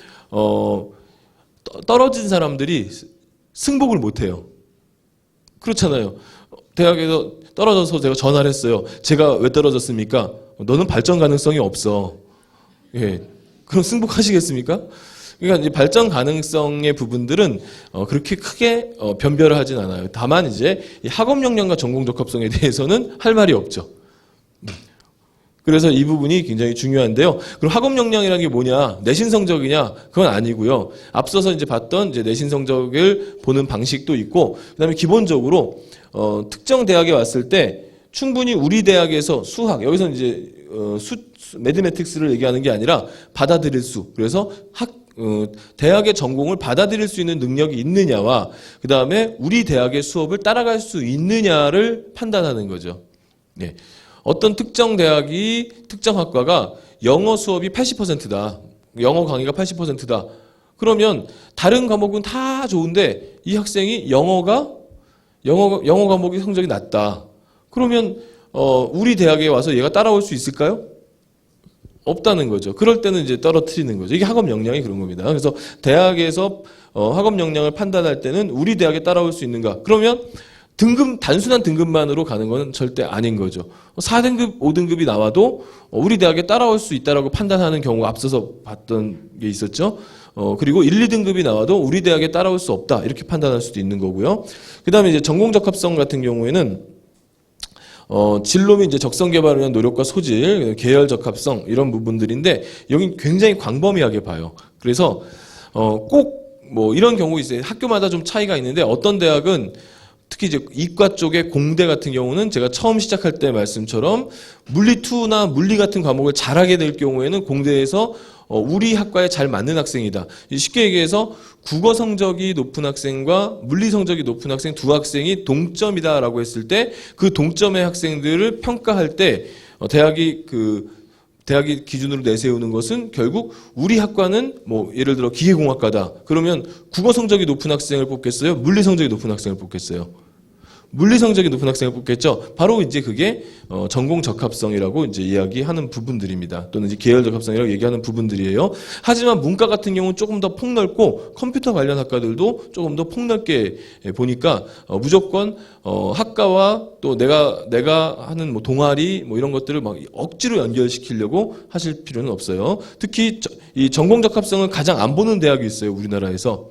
떨어진 사람들이 승복을 못해요. 그렇잖아요. 대학에서 떨어져서 제가 전화를 했어요. 제가 왜 떨어졌습니까? 너는 발전 가능성이 없어. 예, 그럼 승복하시겠습니까? 그러니까 이제 발전 가능성의 부분들은 그렇게 크게 변별을 하진 않아요. 다만 이제 이 학업 역량과 전공 적합성에 대해서는 할 말이 없죠. 그래서 이 부분이 굉장히 중요한데요. 그럼 학업 역량이라는 게 뭐냐? 내신 성적이냐? 그건 아니고요. 앞서서 이제 봤던 이제 내신 성적을 보는 방식도 있고, 그다음에 기본적으로 특정 대학에 왔을 때 충분히 우리 대학에서 수학 여기서 이제 매드매틱스를 얘기하는 게 아니라 받아들일 수. 그래서 대학의 전공을 받아들일 수 있는 능력이 있느냐와 그 다음에 우리 대학의 수업을 따라갈 수 있느냐를 판단하는 거죠. 네. 어떤 특정 학과가 영어 수업이 80%다. 영어 강의가 80%다. 그러면 다른 과목은 다 좋은데 이 학생이 영어 과목이 성적이 낮다. 그러면 우리 대학에 와서 얘가 따라올 수 있을까요? 없다는 거죠. 그럴 때는 이제 떨어뜨리는 거죠. 이게 학업 역량이 그런 겁니다. 그래서 대학에서 학업 역량을 판단할 때는 우리 대학에 따라올 수 있는가? 그러면 단순한 등급만으로 가는 건 절대 아닌 거죠. 4등급, 5등급이 나와도 우리 대학에 따라올 수 있다라고 판단하는 경우가 앞서서 봤던 게 있었죠. 그리고 1, 2등급이 나와도 우리 대학에 따라올 수 없다. 이렇게 판단할 수도 있는 거고요. 그 다음에 이제 전공 적합성 같은 경우에는 진로 및 이제 적성 개발을 위한 노력과 소질, 계열 적합성 이런 부분들인데 여긴 굉장히 광범위하게 봐요. 그래서 꼭 뭐 이런 경우 있어요. 학교마다 좀 차이가 있는데 어떤 대학은 특히 이제 이과 쪽의 공대 같은 경우는 제가 처음 시작할 때 말씀처럼 물리 2나 물리 같은 과목을 잘하게 될 경우에는 공대에서 우리 학과에 잘 맞는 학생이다. 쉽게 얘기해서 국어 성적이 높은 학생과 물리 성적이 높은 학생 두 학생이 동점이다라고 했을 때 그 동점의 학생들을 평가할 때 대학이 그 대학이 기준으로 내세우는 것은 결국 우리 학과는 뭐 예를 들어 기계공학과다. 그러면 국어 성적이 높은 학생을 뽑겠어요? 물리 성적이 높은 학생을 뽑겠어요? 물리 성적이 높은 학생을 뽑겠죠. 바로 이제 그게 전공 적합성이라고 이제 이야기하는 부분들입니다. 또는 이제 계열 적합성이라고 얘기하는 부분들이에요. 하지만 문과 같은 경우는 조금 더 폭넓고 컴퓨터 관련 학과들도 조금 더 폭넓게 보니까 무조건 학과와 또 내가 하는 뭐 동아리 뭐 이런 것들을 막 억지로 연결시키려고 하실 필요는 없어요. 특히 이 전공 적합성을 가장 안 보는 대학이 있어요. 우리나라에서.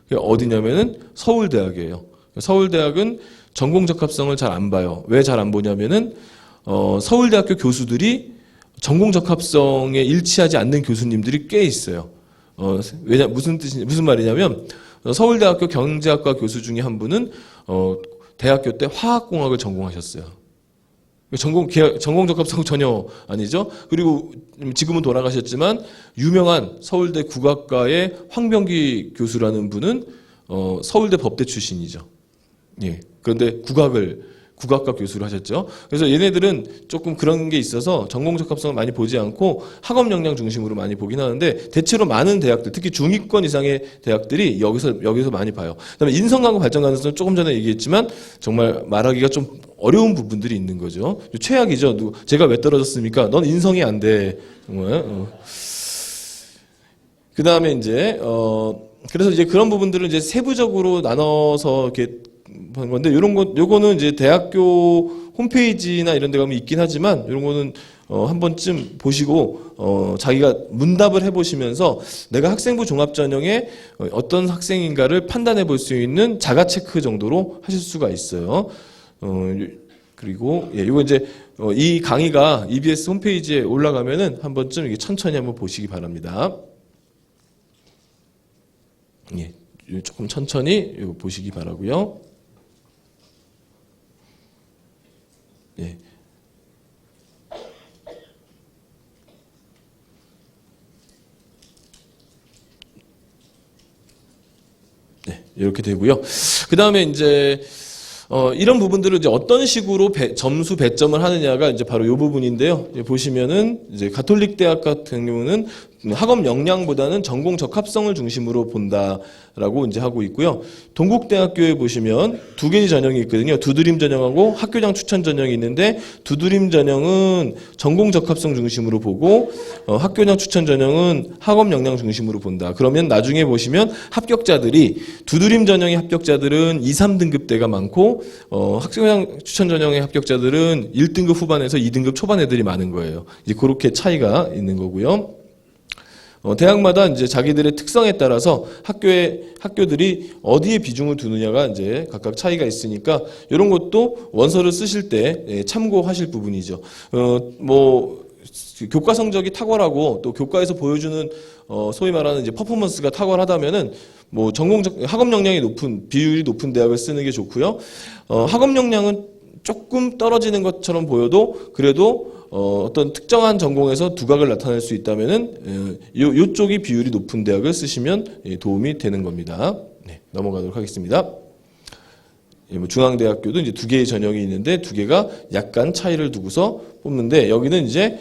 그게 어디냐면은 서울대학이에요. 서울대학은 전공 적합성을 잘 안 봐요. 왜 잘 안 보냐면은 서울대학교 교수들이 전공 적합성에 일치하지 않는 교수님들이 꽤 있어요. 무슨 말이냐면 서울대학교 경제학과 교수 중에 한 분은 대학교 때 화학공학을 전공하셨어요. 전공 적합성 전혀 아니죠. 그리고 지금은 돌아가셨지만 유명한 서울대 국악과의 황병기 교수라는 분은 서울대 법대 출신이죠. 예. 그런데 국악과 교수를 하셨죠. 그래서 얘네들은 조금 그런 게 있어서 전공 적합성을 많이 보지 않고 학업 역량 중심으로 많이 보긴 하는데 대체로 많은 대학들, 특히 중위권 이상의 대학들이 여기서 많이 봐요. 그다음에 인성하고 발전 가능성 조금 전에 얘기했지만 정말 말하기가 좀 어려운 부분들이 있는 거죠. 최악이죠. 제가 왜 떨어졌습니까? 넌 인성이 안 돼. 정말. 그다음에 이제 그래서 이제 그런 부분들을 이제 세부적으로 나눠서 이렇게 하는 건데 요거는 이제 대학교 홈페이지나 이런 데 가면 있긴 하지만 이런 거는 한 번쯤 보시고 자기가 문답을 해보시면서 내가 학생부 종합전형에 어떤 학생인가를 판단해 볼 수 있는 자가 체크 정도로 하실 수가 있어요. 그리고 이거 이제 이 강의가 EBS 홈페이지에 올라가면은 한 번쯤 이게 천천히 한번 보시기 바랍니다. 예, 조금 천천히 이거 보시기 바라고요. 예. 네, 이렇게 되고요. 그 다음에 이제 이런 부분들을 이제 어떤 식으로 점수 배점을 하느냐가 이제 바로 이 부분인데요. 보시면은 이제 가톨릭 대학 같은 경우는 학업 역량보다는 전공 적합성을 중심으로 본다라고 이제 하고 있고요. 동국대학교에 보시면 두 개의 전형이 있거든요. 두드림 전형하고 학교장 추천 전형이 있는데 두드림 전형은 전공 적합성 중심으로 보고 학교장 추천 전형은 학업 역량 중심으로 본다. 그러면 나중에 보시면 합격자들이 두드림 전형의 합격자들은 2, 3등급대가 많고 학교장 추천 전형의 합격자들은 1등급 후반에서 2등급 초반 애들이 많은 거예요. 이제 그렇게 차이가 있는 거고요. 대학마다 이제 자기들의 특성에 따라서 학교들이 어디에 비중을 두느냐가 이제 각각 차이가 있으니까 이런 것도 원서를 쓰실 때 참고하실 부분이죠. 교과 성적이 탁월하고 또 교과에서 보여주는 소위 말하는 이제 퍼포먼스가 탁월하다면은 학업 역량이 비율이 높은 대학을 쓰는 게 좋고요. 학업 역량은 조금 떨어지는 것처럼 보여도 그래도 어떤 특정한 전공에서 두각을 나타낼 수 있다면은 요쪽이 비율이 높은 대학을 쓰시면 도움이 되는 겁니다. 네, 넘어가도록 하겠습니다. 중앙대학교도 이제 두 개의 전형이 있는데 두 개가 약간 차이를 두고서 뽑는데 여기는 이제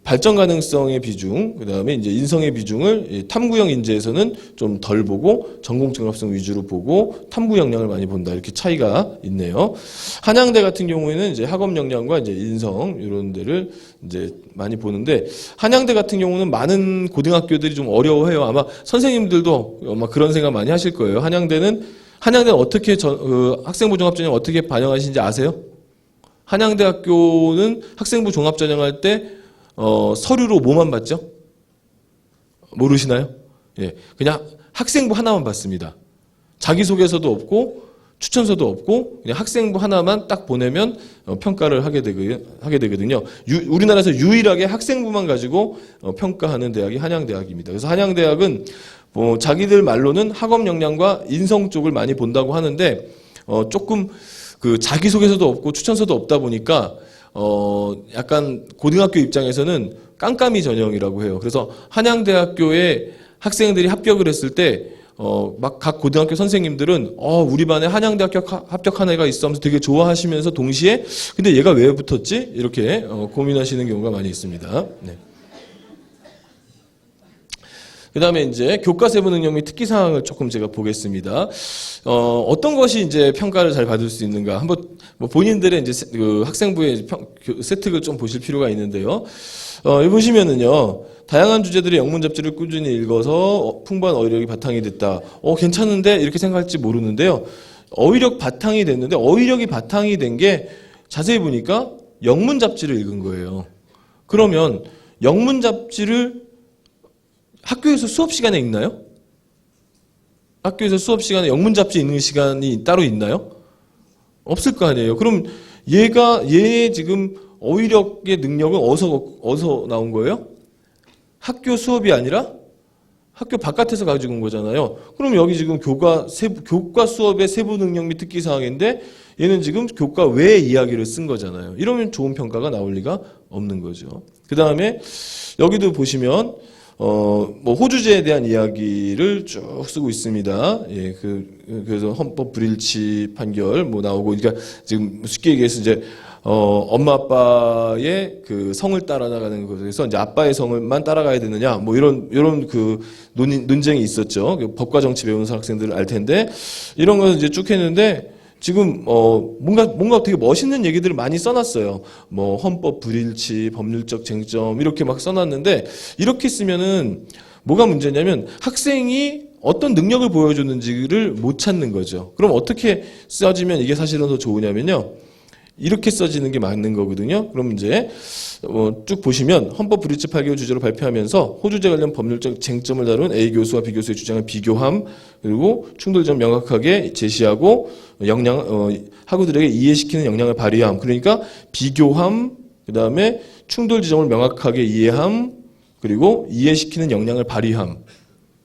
발전 가능성의 비중, 그 다음에 이제 인성의 비중을 탐구형 인재에서는 좀 덜 보고 전공 적합성 위주로 보고 탐구 역량을 많이 본다. 이렇게 차이가 있네요. 한양대 같은 경우에는 이제 학업 역량과 이제 인성 이런 데를 이제 많이 보는데 한양대 같은 경우는 많은 고등학교들이 좀 어려워해요. 아마 선생님들도 아마 그런 생각 많이 하실 거예요. 한양대는 어떻게 학생부 종합전형 어떻게 반영하시는지 아세요? 한양대학교는 학생부 종합전형할 때 서류로 뭐만 받죠? 모르시나요? 예, 그냥 학생부 하나만 받습니다. 자기소개서도 없고 추천서도 없고 그냥 학생부 하나만 딱 보내면 평가를 하게 되거든요. 우리나라에서 유일하게 학생부만 가지고 평가하는 대학이 한양대학입니다. 그래서 한양대학은 자기들 말로는 학업 역량과 인성 쪽을 많이 본다고 하는데 조금 자기소개서도 없고 추천서도 없다 보니까 약간 고등학교 입장에서는 깜깜이 전형이라고 해요. 그래서 한양대학교에 학생들이 합격을 했을 때 막 각 고등학교 선생님들은 우리 반에 한양대학교 합격한 애가 있어 하면서 되게 좋아하시면서 동시에 근데 얘가 왜 붙었지? 이렇게 고민하시는 경우가 많이 있습니다. 네. 그 다음에 이제 교과 세부 능력 및 특기 사항을 조금 제가 보겠습니다. 어떤 것이 이제 평가를 잘 받을 수 있는가? 한번 뭐 본인들의 이제 그 학생부의 세특을 좀 보실 필요가 있는데요. 여기 보시면은요, 다양한 주제들의 영문 잡지를 꾸준히 읽어서 풍부한 어휘력이 바탕이 됐다. 괜찮은데 이렇게 생각할지 모르는데요. 어휘력 바탕이 됐는데 어휘력이 바탕이 된 게 자세히 보니까 영문 잡지를 읽은 거예요. 그러면 영문 잡지를 학교에서 수업 시간에 읽나요? 학교에서 수업 시간에 영문 잡지 읽는 시간이 따로 있나요? 없을 거 아니에요. 그럼 얘의 지금 어휘력의 능력은 어디서 나온 거예요? 학교 수업이 아니라 학교 바깥에서 가지고 온 거잖아요. 그럼 여기 지금 교과 수업의 세부 능력 및 특기 사항인데 얘는 지금 교과 외의 이야기를 쓴 거잖아요. 이러면 좋은 평가가 나올 리가 없는 거죠. 그 다음에 여기도 보시면 뭐 호주제에 대한 이야기를 쭉 쓰고 있습니다. 예, 그래서 헌법 불일치 판결 뭐 나오고, 그러니까 지금 쉽게 얘기해서 이제 엄마 아빠의 그 성을 따라나가는 것에서 이제 아빠의 성을만 따라가야 되느냐, 뭐 이런 그 논쟁이 있었죠. 법과 정치 배우는 학생들은 알 텐데 이런 걸 이제 쭉 했는데. 지금 뭔가 되게 멋있는 얘기들을 많이 써놨어요. 뭐 헌법 불일치, 법률적 쟁점 이렇게 막 써놨는데 이렇게 쓰면은 뭐가 문제냐면 학생이 어떤 능력을 보여줬는지를 못 찾는 거죠. 그럼 어떻게 써지면 이게 사실은 더 좋으냐면요. 이렇게 써지는 게 맞는 거거든요. 그럼 이제 쭉 보시면 헌법 불일치 8개월 주제로 발표하면서 호주제 관련 법률적 쟁점을 다룬 A 교수와 B 교수의 주장을 비교함, 그리고 충돌점 명확하게 제시하고 학우들에게 이해시키는 역량을 발휘함. 그러니까 비교함, 그 다음에 충돌 지점을 명확하게 이해함, 그리고 이해시키는 역량을 발휘함.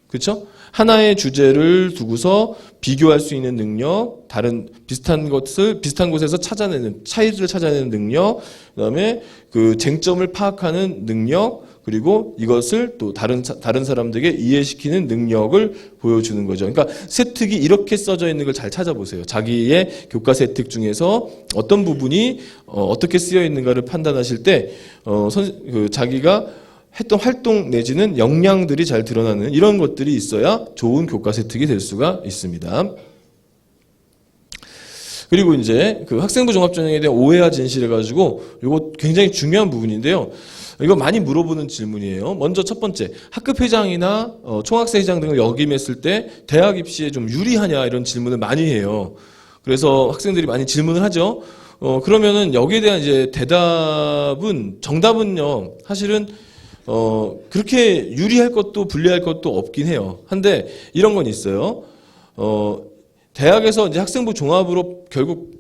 그렇죠? 하나의 주제를 두고서 비교할 수 있는 능력, 비슷한 곳에서 차이를 찾아내는 능력, 그다음에 그 쟁점을 파악하는 능력, 그리고 이것을 또 다른 사람들에게 이해시키는 능력을 보여주는 거죠. 그러니까 세특이 이렇게 써져 있는 걸 잘 찾아보세요. 자기의 교과 세특 중에서 어떤 부분이 어떻게 쓰여 있는가를 판단하실 때 자기가 했던 활동 내지는 역량들이 잘 드러나는 이런 것들이 있어야 좋은 교과 세특이 될 수가 있습니다. 그리고 이제 그 학생부 종합전형에 대한 오해와 진실해 가지고 이거 굉장히 중요한 부분인데요. 이거 많이 물어보는 질문이에요. 먼저 첫 번째, 학급 회장이나 총학생 회장 등을 역임했을 때 대학 입시에 좀 유리하냐 이런 질문을 많이 해요. 그래서 학생들이 많이 질문을 하죠. 그러면은 여기에 대한 이제 정답은요. 사실은 그렇게 유리할 것도 불리할 것도 없긴 해요. 한데 이런 건 있어요. 대학에서 이제 학생부 종합으로 결국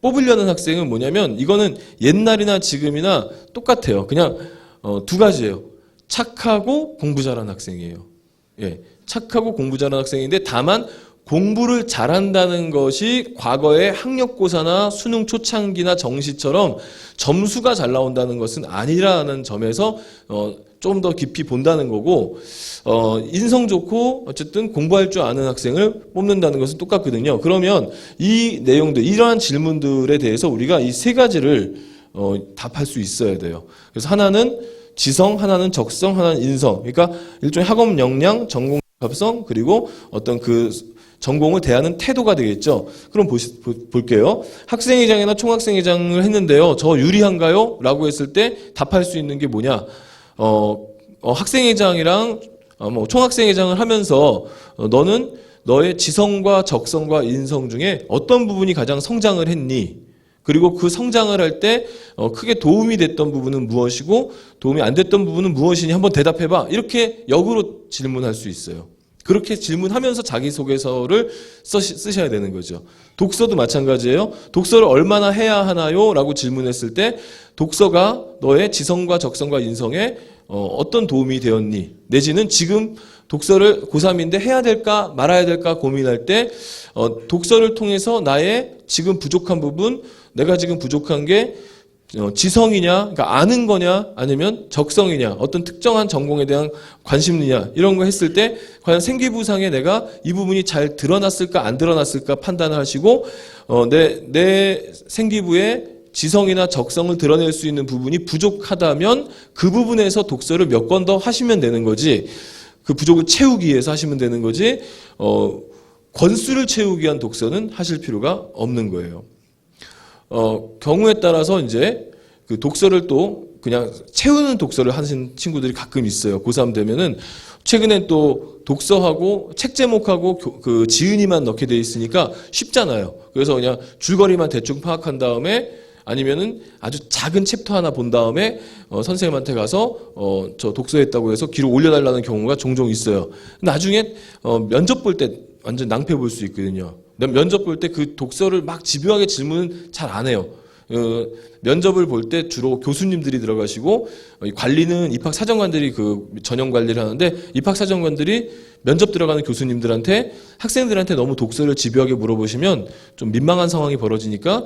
뽑으려는 학생은 뭐냐면 이거는 옛날이나 지금이나 똑같아요. 그냥 두 가지예요. 착하고 공부 잘하는 학생이에요. 예, 착하고 공부 잘하는 학생인데 다만 공부를 잘한다는 것이 과거의 학력고사나 수능 초창기나 정시처럼 점수가 잘 나온다는 것은 아니라는 점에서 좀 더 깊이 본다는 거고, 인성 좋고 어쨌든 공부할 줄 아는 학생을 뽑는다는 것은 똑같거든요. 그러면 이 내용들, 이러한 질문들에 대해서 우리가 이 세 가지를 답할 수 있어야 돼요. 그래서 하나는 지성, 하나는 적성, 하나는 인성. 그러니까 일종의 학업 역량, 전공 합성, 그리고 어떤 그 전공을 대하는 태도가 되겠죠. 그럼 볼게요. 학생회장이나 총학생회장을 했는데요. 저 유리한가요? 라고 했을 때 답할 수 있는 게 뭐냐? 학생회장이랑 총학생회장을 하면서 너는 너의 지성과 적성과 인성 중에 어떤 부분이 가장 성장을 했니? 그리고 그 성장을 할 때 크게 도움이 됐던 부분은 무엇이고 도움이 안 됐던 부분은 무엇이니 한번 대답해봐. 이렇게 역으로 질문할 수 있어요. 그렇게 질문하면서 자기소개서를 쓰셔야 되는 거죠. 독서도 마찬가지예요. 독서를 얼마나 해야 하나요? 라고 질문했을 때 독서가 너의 지성과 적성과 인성에 어떤 도움이 되었니? 내지는 지금 독서를 고3인데 해야 될까 말아야 될까 고민할 때 독서를 통해서 나의 지금 부족한 부분, 내가 지금 부족한 게 지성이냐, 그러니까 아는 거냐, 아니면 적성이냐, 어떤 특정한 전공에 대한 관심이냐, 이런 거 했을 때, 과연 생기부상에 내가 이 부분이 잘 드러났을까, 안 드러났을까 판단을 하시고, 내 생기부에 지성이나 적성을 드러낼 수 있는 부분이 부족하다면 그 부분에서 독서를 몇 권 더 하시면 되는 거지, 그 부족을 채우기 위해서 하시면 되는 거지, 권수를 채우기 위한 독서는 하실 필요가 없는 거예요. 경우에 따라서 이제 그 독서를 또 그냥 채우는 독서를 하신 친구들이 가끔 있어요. 고3 되면은 최근엔 또 독서하고 책 제목하고 그 지은이만 넣게 돼 있으니까 쉽잖아요. 그래서 그냥 줄거리만 대충 파악한 다음에 아니면은 아주 작은 챕터 하나 본 다음에 선생님한테 가서 저 독서했다고 해서 기록 올려달라는 경우가 종종 있어요. 나중에 면접 볼 때 완전 낭패 볼 수 있거든요. 면접 볼 때 그 독서를 막 집요하게 질문 잘 안 해요. 면접을 볼 때 주로 교수님들이 들어가시고 관리는 입학사정관들이 그 전형 관리를 하는데 입학사정관들이 면접 들어가는 교수님들한테 학생들한테 너무 독서를 집요하게 물어보시면 좀 민망한 상황이 벌어지니까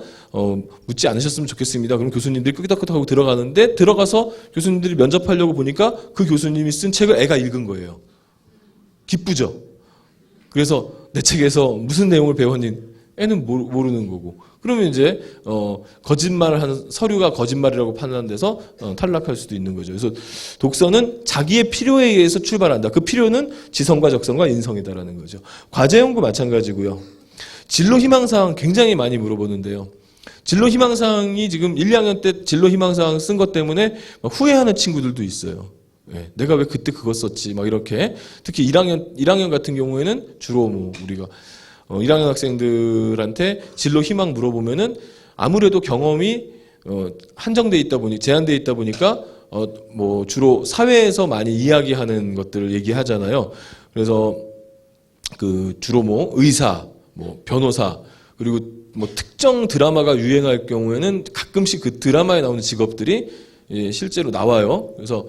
묻지 않으셨으면 좋겠습니다. 그럼 교수님들이 끄덕끄덕하고 들어가는데 들어가서 교수님들이 면접하려고 보니까 그 교수님이 쓴 책을 애가 읽은 거예요. 기쁘죠? 그래서 내 책에서 무슨 내용을 배웠니? 애는 모르는 거고. 그러면 이제 거짓말을 하는 서류가 거짓말이라고 판단돼서 탈락할 수도 있는 거죠. 그래서 독서는 자기의 필요에 의해서 출발한다. 그 필요는 지성과 적성과 인성이다라는 거죠. 과제 연구 마찬가지고요. 진로 희망사항 굉장히 많이 물어보는데요. 진로 희망사항이 지금 1, 2학년 때 진로 희망사항 쓴 것 때문에 후회하는 친구들도 있어요. 네, 내가 왜 그때 그거 썼지? 막 이렇게. 특히 1학년 같은 경우에는 주로 뭐 우리가 1학년 학생들한테 진로 희망 물어보면은 아무래도 경험이 한정돼 있다 보니 제한돼 있다 보니까 뭐 주로 사회에서 많이 이야기하는 것들을 얘기하잖아요. 그래서 그 주로 뭐 의사, 뭐 변호사 그리고 뭐 특정 드라마가 유행할 경우에는 가끔씩 그 드라마에 나오는 직업들이 실제로 나와요. 그래서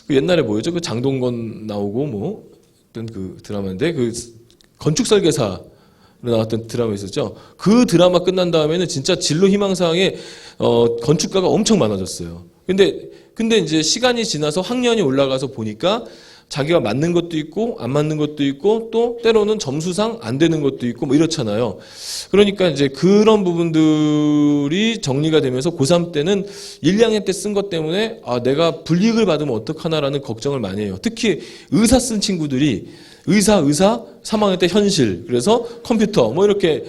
그 옛날에 뭐였죠? 그 장동건 나오고 뭐 어떤 그 드라마인데 그 건축 설계사 나왔던 드라마 있었죠. 그 드라마 끝난 다음에는 진짜 진로 희망사항에 건축가가 엄청 많아졌어요. 근데 이제 시간이 지나서 학년이 올라가서 보니까 자기가 맞는 것도 있고 안 맞는 것도 있고 또 때로는 점수상 안 되는 것도 있고 뭐 이렇잖아요. 그러니까 이제 그런 부분들이 정리가 되면서 고3 때는 1, 2학년 때 쓴 것 때문에 내가 불이익을 받으면 어떡하나라는 걱정을 많이 해요. 특히 의사 쓴 친구들이 의사 3학년 때 현실 그래서 컴퓨터 뭐 이렇게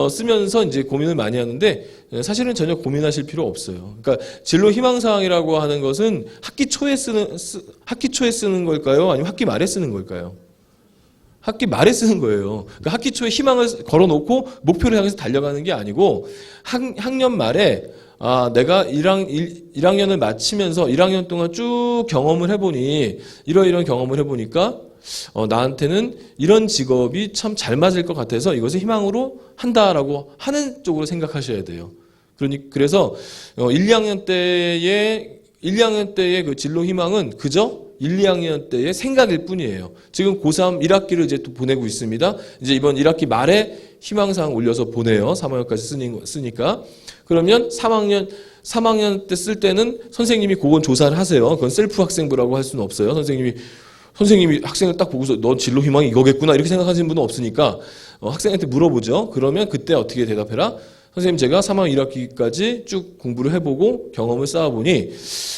쓰면서 이제 고민을 많이 하는데 사실은 전혀 고민하실 필요 없어요. 그러니까 진로 희망사항이라고 하는 것은 학기 초에 쓰는 걸까요? 아니면 학기 말에 쓰는 걸까요? 학기 말에 쓰는 거예요. 그러니까 학기 초에 희망을 걸어놓고 목표를 향해서 달려가는 게 아니고 학년 말에 내가 1학년을 마치면서 1학년 동안 쭉 경험을 해보니 이런 경험을 해보니까 나한테는 이런 직업이 참 잘 맞을 것 같아서 이것을 희망으로 한다라고 하는 쪽으로 생각하셔야 돼요. 그래서 1, 2학년 때의 그 진로 희망은 그저 1, 2학년 때의 생각일 뿐이에요. 지금 고3 1학기를 이제 또 보내고 있습니다. 이제 이번 1학기 말에 희망사항 올려서 보내요. 3학년까지 쓰니까. 그러면 3학년 때 쓸 때는 선생님이 그건 조사를 하세요. 그건 셀프 학생부라고 할 수는 없어요. 선생님이 학생을 딱 보고서 너 진로 희망이 이거겠구나 이렇게 생각하시는 분은 없으니까 학생한테 물어보죠. 그러면 그때 어떻게 대답해라? 선생님 제가 3학년 1학기까지 쭉 공부를 해보고 경험을 쌓아보니 1,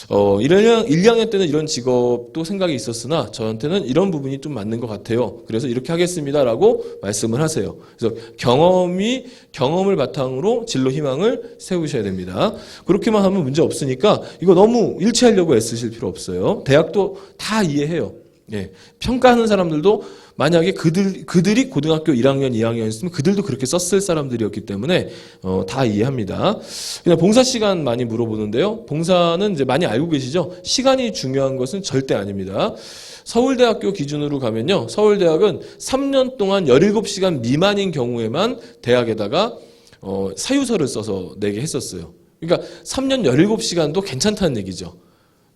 2학년 때는 이런 직업도 생각이 있었으나 저한테는 이런 부분이 좀 맞는 것 같아요. 그래서 이렇게 하겠습니다라고 말씀을 하세요. 그래서 경험을 바탕으로 진로 희망을 세우셔야 됩니다. 그렇게만 하면 문제 없으니까 이거 너무 일치하려고 애쓰실 필요 없어요. 대학도 다 이해해요. 예, 평가하는 사람들도 만약에 그들이 고등학교 1학년, 2학년이었으면 그들도 그렇게 썼을 사람들이었기 때문에 다 이해합니다. 그냥 봉사 시간 많이 물어보는데요. 봉사는 이제 많이 알고 계시죠? 시간이 중요한 것은 절대 아닙니다. 서울대학교 기준으로 가면요. 서울대학은 3년 동안 17시간 미만인 경우에만 대학에다가 사유서를 써서 내게 했었어요. 그러니까 3년 17시간도 괜찮다는 얘기죠.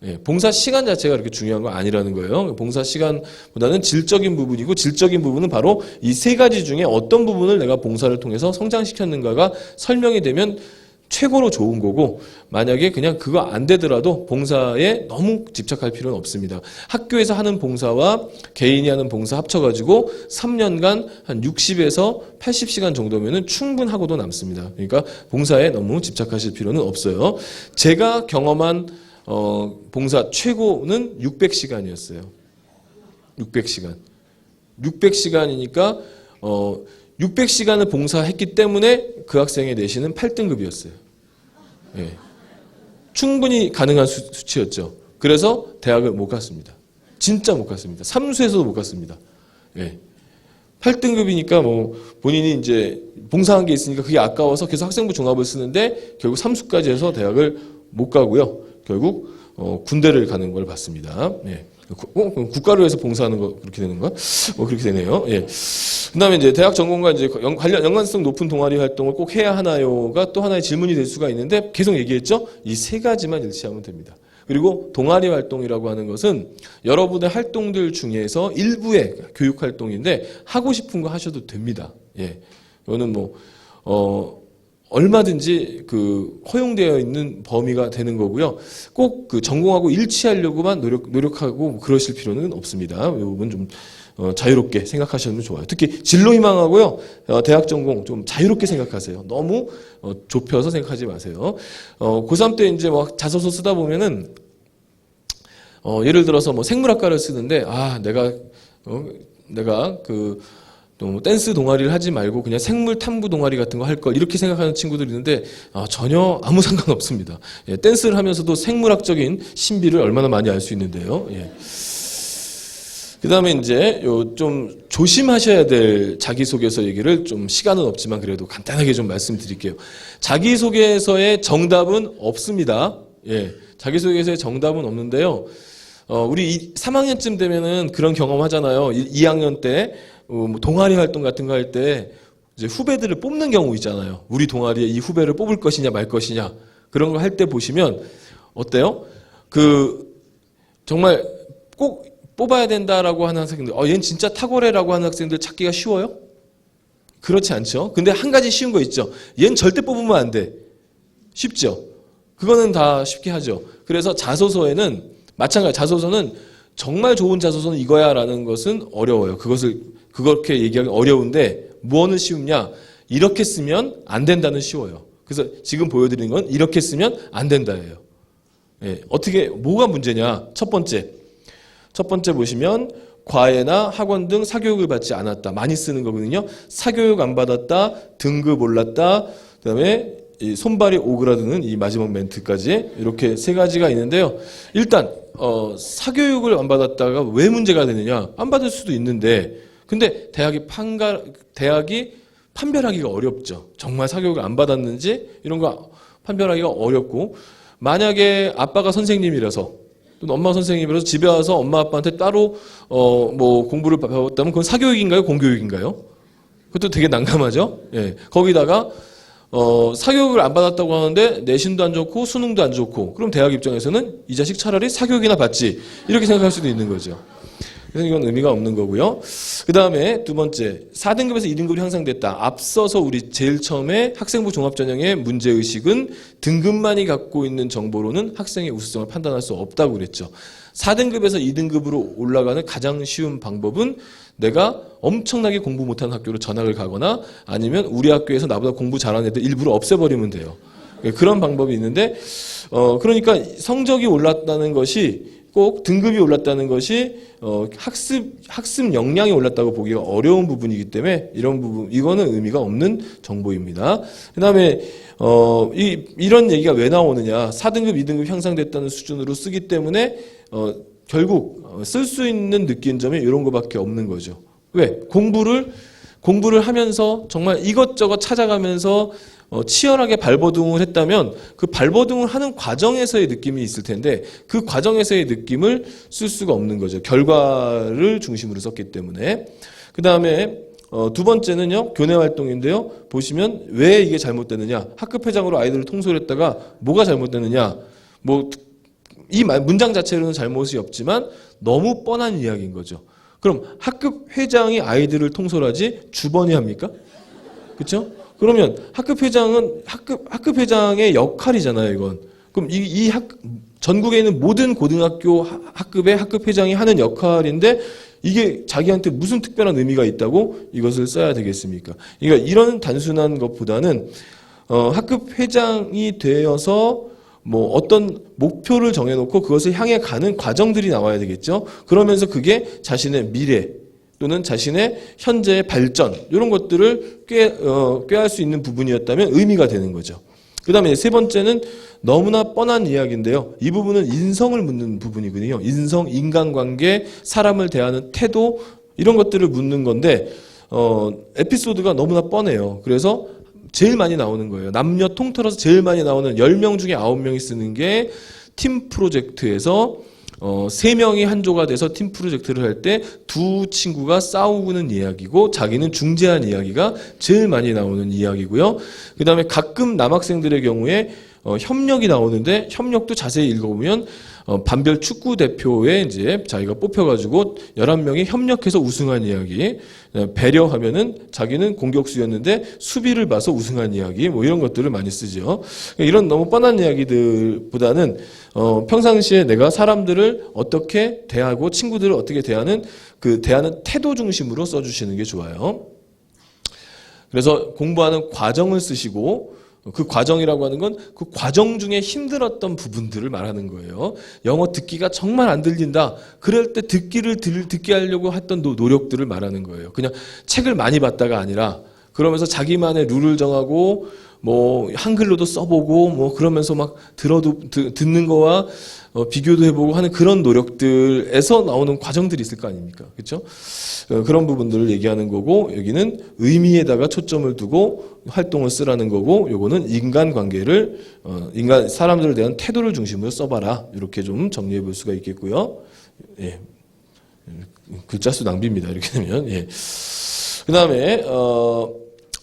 예, 봉사 시간 자체가 그렇게 중요한 건 아니라는 거예요. 봉사 시간보다는 질적인 부분이고 질적인 부분은 바로 이 세 가지 중에 어떤 부분을 내가 봉사를 통해서 성장시켰는가가 설명이 되면 최고로 좋은 거고 만약에 그냥 그거 안 되더라도 봉사에 너무 집착할 필요는 없습니다. 학교에서 하는 봉사와 개인이 하는 봉사 합쳐가지고 3년간 한 60에서 80시간 정도면은 충분하고도 남습니다. 그러니까 봉사에 너무 집착하실 필요는 없어요. 제가 경험한 봉사 최고는 600시간이었어요. 600시간. 600시간이니까 600시간을 봉사했기 때문에 그 학생의 내신은 8등급이었어요. 예. 충분히 가능한 수치였죠. 그래서 대학을 못 갔습니다. 진짜 못 갔습니다. 삼수에서도 못 갔습니다. 예. 8등급이니까 뭐 본인이 이제 봉사한 게 있으니까 그게 아까워서 계속 학생부 종합을 쓰는데 결국 삼수까지 해서 대학을 못 가고요. 결국 군대를 가는 걸 봤습니다. 예. 국가를 위해서 봉사하는 거 그렇게 되는 거야? 그렇게 되네요. 예. 그다음에 이제 대학 전공과 이제 관련 연관성 높은 동아리 활동을 꼭 해야 하나요가 또 하나의 질문이 될 수가 있는데 계속 얘기했죠. 이 세 가지만 일치하면 됩니다. 그리고 동아리 활동이라고 하는 것은 여러분의 활동들 중에서 일부의 교육 활동인데 하고 싶은 거 하셔도 됩니다. 예. 이거는 얼마든지 허용되어 있는 범위가 되는 거고요. 꼭 전공하고 일치하려고만 노력하고 그러실 필요는 없습니다. 이 부분 좀 자유롭게 생각하시면 좋아요. 특히 진로 희망하고요. 대학 전공 좀 자유롭게 생각하세요. 너무 좁혀서 생각하지 마세요. 고3 때 이제 자소서 쓰다 보면은 예를 들어서 생물학과를 쓰는데 내가 댄스 동아리를 하지 말고 그냥 생물 탐구 동아리 같은 거 할 걸 이렇게 생각하는 친구들이 있는데 전혀 아무 상관없습니다. 예, 댄스를 하면서도 생물학적인 신비를 얼마나 많이 알 수 있는데요. 예. 그다음에 이제 좀 조심하셔야 될 자기소개서 얘기를 좀 시간은 없지만 그래도 간단하게 좀 말씀드릴게요. 자기소개서의 정답은 없습니다. 예. 자기소개서의 정답은 없는데요. 우리 3학년쯤 되면은 그런 경험 하잖아요. 2학년 때 동아리 활동 같은 거 할 때 이제 후배들을 뽑는 경우 있잖아요. 우리 동아리에 이 후배를 뽑을 것이냐 말 것이냐 그런 거 할 때 보시면 어때요? 정말 꼭 뽑아야 된다라고 하는 학생들, 얘는 진짜 탁월해라고 하는 학생들 찾기가 쉬워요? 그렇지 않죠. 근데 한 가지 쉬운 거 있죠. 얘는 절대 뽑으면 안 돼. 쉽죠. 그거는 다 쉽게 하죠. 그래서 자소서에는 마찬가지. 자소서는 정말 좋은 자소서는 이거야라는 것은 어려워요. 그렇게 얘기하기 어려운데 뭐는 쉬우냐? 이렇게 쓰면 안 된다는 쉬워요. 그래서 지금 보여드리는 건 이렇게 쓰면 안 된다예요. 예, 뭐가 문제냐? 첫 번째 보시면 과외나 학원 등 사교육을 받지 않았다. 많이 쓰는 거거든요. 사교육 안 받았다. 등급 올랐다. 그다음에 이 손발이 오그라드는 이 마지막 멘트까지 이렇게 세 가지가 있는데요. 일단 사교육을 안 받았다가 왜 문제가 되느냐? 안 받을 수도 있는데 근데 대학이 판별하기가 어렵죠. 정말 사교육을 안 받았는지 이런 거 판별하기가 어렵고 만약에 아빠가 선생님이라서 또 엄마가 선생님이라서 집에 와서 엄마 아빠한테 따로 공부를 배웠다면 그건 사교육인가요? 공교육인가요? 그것도 되게 난감하죠. 예. 거기다가 사교육을 안 받았다고 하는데 내신도 안 좋고 수능도 안 좋고 그럼 대학 입장에서는 이 자식 차라리 사교육이나 받지 이렇게 생각할 수도 있는 거죠. 그래서 이건 의미가 없는 거고요. 그 다음에 두 번째 4등급에서 2등급이 향상됐다. 앞서서 우리 제일 처음에 학생부 종합전형의 문제의식은 등급만이 갖고 있는 정보로는 학생의 우수성을 판단할 수 없다고 그랬죠. 4등급에서 2등급으로 올라가는 가장 쉬운 방법은 내가 엄청나게 공부 못하는 학교로 전학을 가거나 아니면 우리 학교에서 나보다 공부 잘하는 애들 일부러 없애버리면 돼요. 그런 방법이 있는데 그러니까 성적이 올랐다는 것이 꼭 등급이 올랐다는 것이 학습 역량이 올랐다고 보기가 어려운 부분이기 때문에 이거는 의미가 없는 정보입니다. 그다음에 이런 얘기가 왜 나오느냐? 4등급, 2등급 향상됐다는 수준으로 쓰기 때문에 결국 쓸 수 있는 느낀 점이 이런 거밖에 없는 거죠. 왜? 공부를 하면서 정말 이것저것 찾아가면서 치열하게 발버둥을 했다면 그 발버둥을 하는 과정에서의 느낌이 있을 텐데 그 과정에서의 느낌을 쓸 수가 없는 거죠. 결과를 중심으로 썼기 때문에. 그 다음에 두 번째는요. 교내 활동인데요. 보시면 왜 이게 잘못됐느냐. 학급회장으로 아이들을 통솔했다가 뭐가 잘못됐느냐. 이 문장 자체로는 잘못이 없지만 너무 뻔한 이야기인 거죠. 그럼 학급회장이 아이들을 통솔하지 주번이 합니까? 그렇죠? 그러면 학급 회장은 학급 회장의 역할이잖아요, 이건. 그럼 전국에 있는 모든 고등학교 학급의 학급 회장이 하는 역할인데 이게 자기한테 무슨 특별한 의미가 있다고 이것을 써야 되겠습니까? 그러니까 이런 단순한 것보다는 학급 회장이 되어서 뭐 어떤 목표를 정해놓고 그것을 향해 가는 과정들이 나와야 되겠죠. 그러면서 그게 자신의 미래 또는 자신의 현재의 발전 이런 것들을 꾀할 수 있는 부분이었다면 의미가 되는 거죠. 그 다음에 세 번째는 너무나 뻔한 이야기인데요. 이 부분은 인성을 묻는 부분이거든요. 인성, 인간관계, 사람을 대하는 태도 이런 것들을 묻는 건데 에피소드가 너무나 뻔해요. 그래서 제일 많이 나오는 거예요. 남녀 통틀어서 제일 많이 나오는 10명 중에 9명이 쓰는 게 팀 프로젝트에서 3명이 한 조가 돼서 팀 프로젝트를 할 때 두 친구가 싸우는 이야기고 자기는 중재한 이야기가 제일 많이 나오는 이야기고요. 그 다음에 가끔 남학생들의 경우에 협력이 나오는데 협력도 자세히 읽어보면 반별 축구 대표에 이제 자기가 뽑혀가지고 11명이 협력해서 우승한 이야기, 배려하면은 자기는 공격수였는데 수비를 봐서 우승한 이야기, 뭐 이런 것들을 많이 쓰죠. 이런 너무 뻔한 이야기들보다는 평상시에 내가 사람들을 어떻게 대하고 친구들을 어떻게 대하는 그 대하는 태도 중심으로 써주시는 게 좋아요. 그래서 공부하는 과정을 쓰시고 그 과정이라고 하는 건 그 과정 중에 힘들었던 부분들을 말하는 거예요. 영어 듣기가 정말 안 들린다. 그럴 때 듣게 하려고 했던 노력들을 말하는 거예요. 그냥 책을 많이 봤다가 아니라 그러면서 자기만의 룰을 정하고 뭐 한글로도 써보고 뭐 그러면서 막 듣는 거와 비교도 해보고 하는 그런 노력들에서 나오는 과정들이 있을 거 아닙니까? 그렇죠? 그런 부분들을 얘기하는 거고 여기는 의미에다가 초점을 두고 활동을 쓰라는 거고 요거는 인간관계를 사람들에 대한 태도를 중심으로 써봐라. 이렇게 좀 정리해 볼 수가 있겠고요. 예. 글자 수 낭비입니다. 이렇게 되면. 예. 그 다음에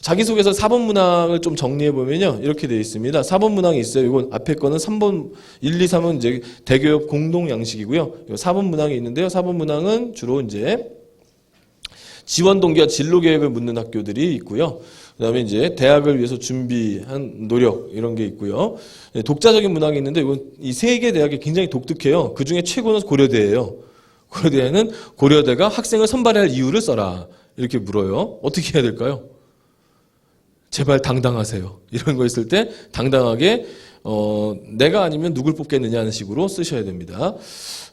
자기소개서 4번 문항을 좀 정리해보면요. 이렇게 되어 있습니다. 4번 문항이 있어요. 이건 앞에 거는 3번, 1, 2, 3은 이제 대교협 공동 양식이고요. 4번 문항이 있는데요. 4번 문항은 주로 이제 지원 동기와 진로 계획을 묻는 학교들이 있고요. 그 다음에 이제 대학을 위해서 준비한 노력 이런 게 있고요. 독자적인 문항이 있는데 이건 이 세 개 대학이 굉장히 독특해요. 그 중에 최고는 고려대예요. 고려대는 고려대가 학생을 선발할 이유를 써라. 이렇게 물어요. 어떻게 해야 될까요? 제발 당당하세요. 이런 거 있을 때 당당하게 내가 아니면 누굴 뽑겠느냐 하는 식으로 쓰셔야 됩니다.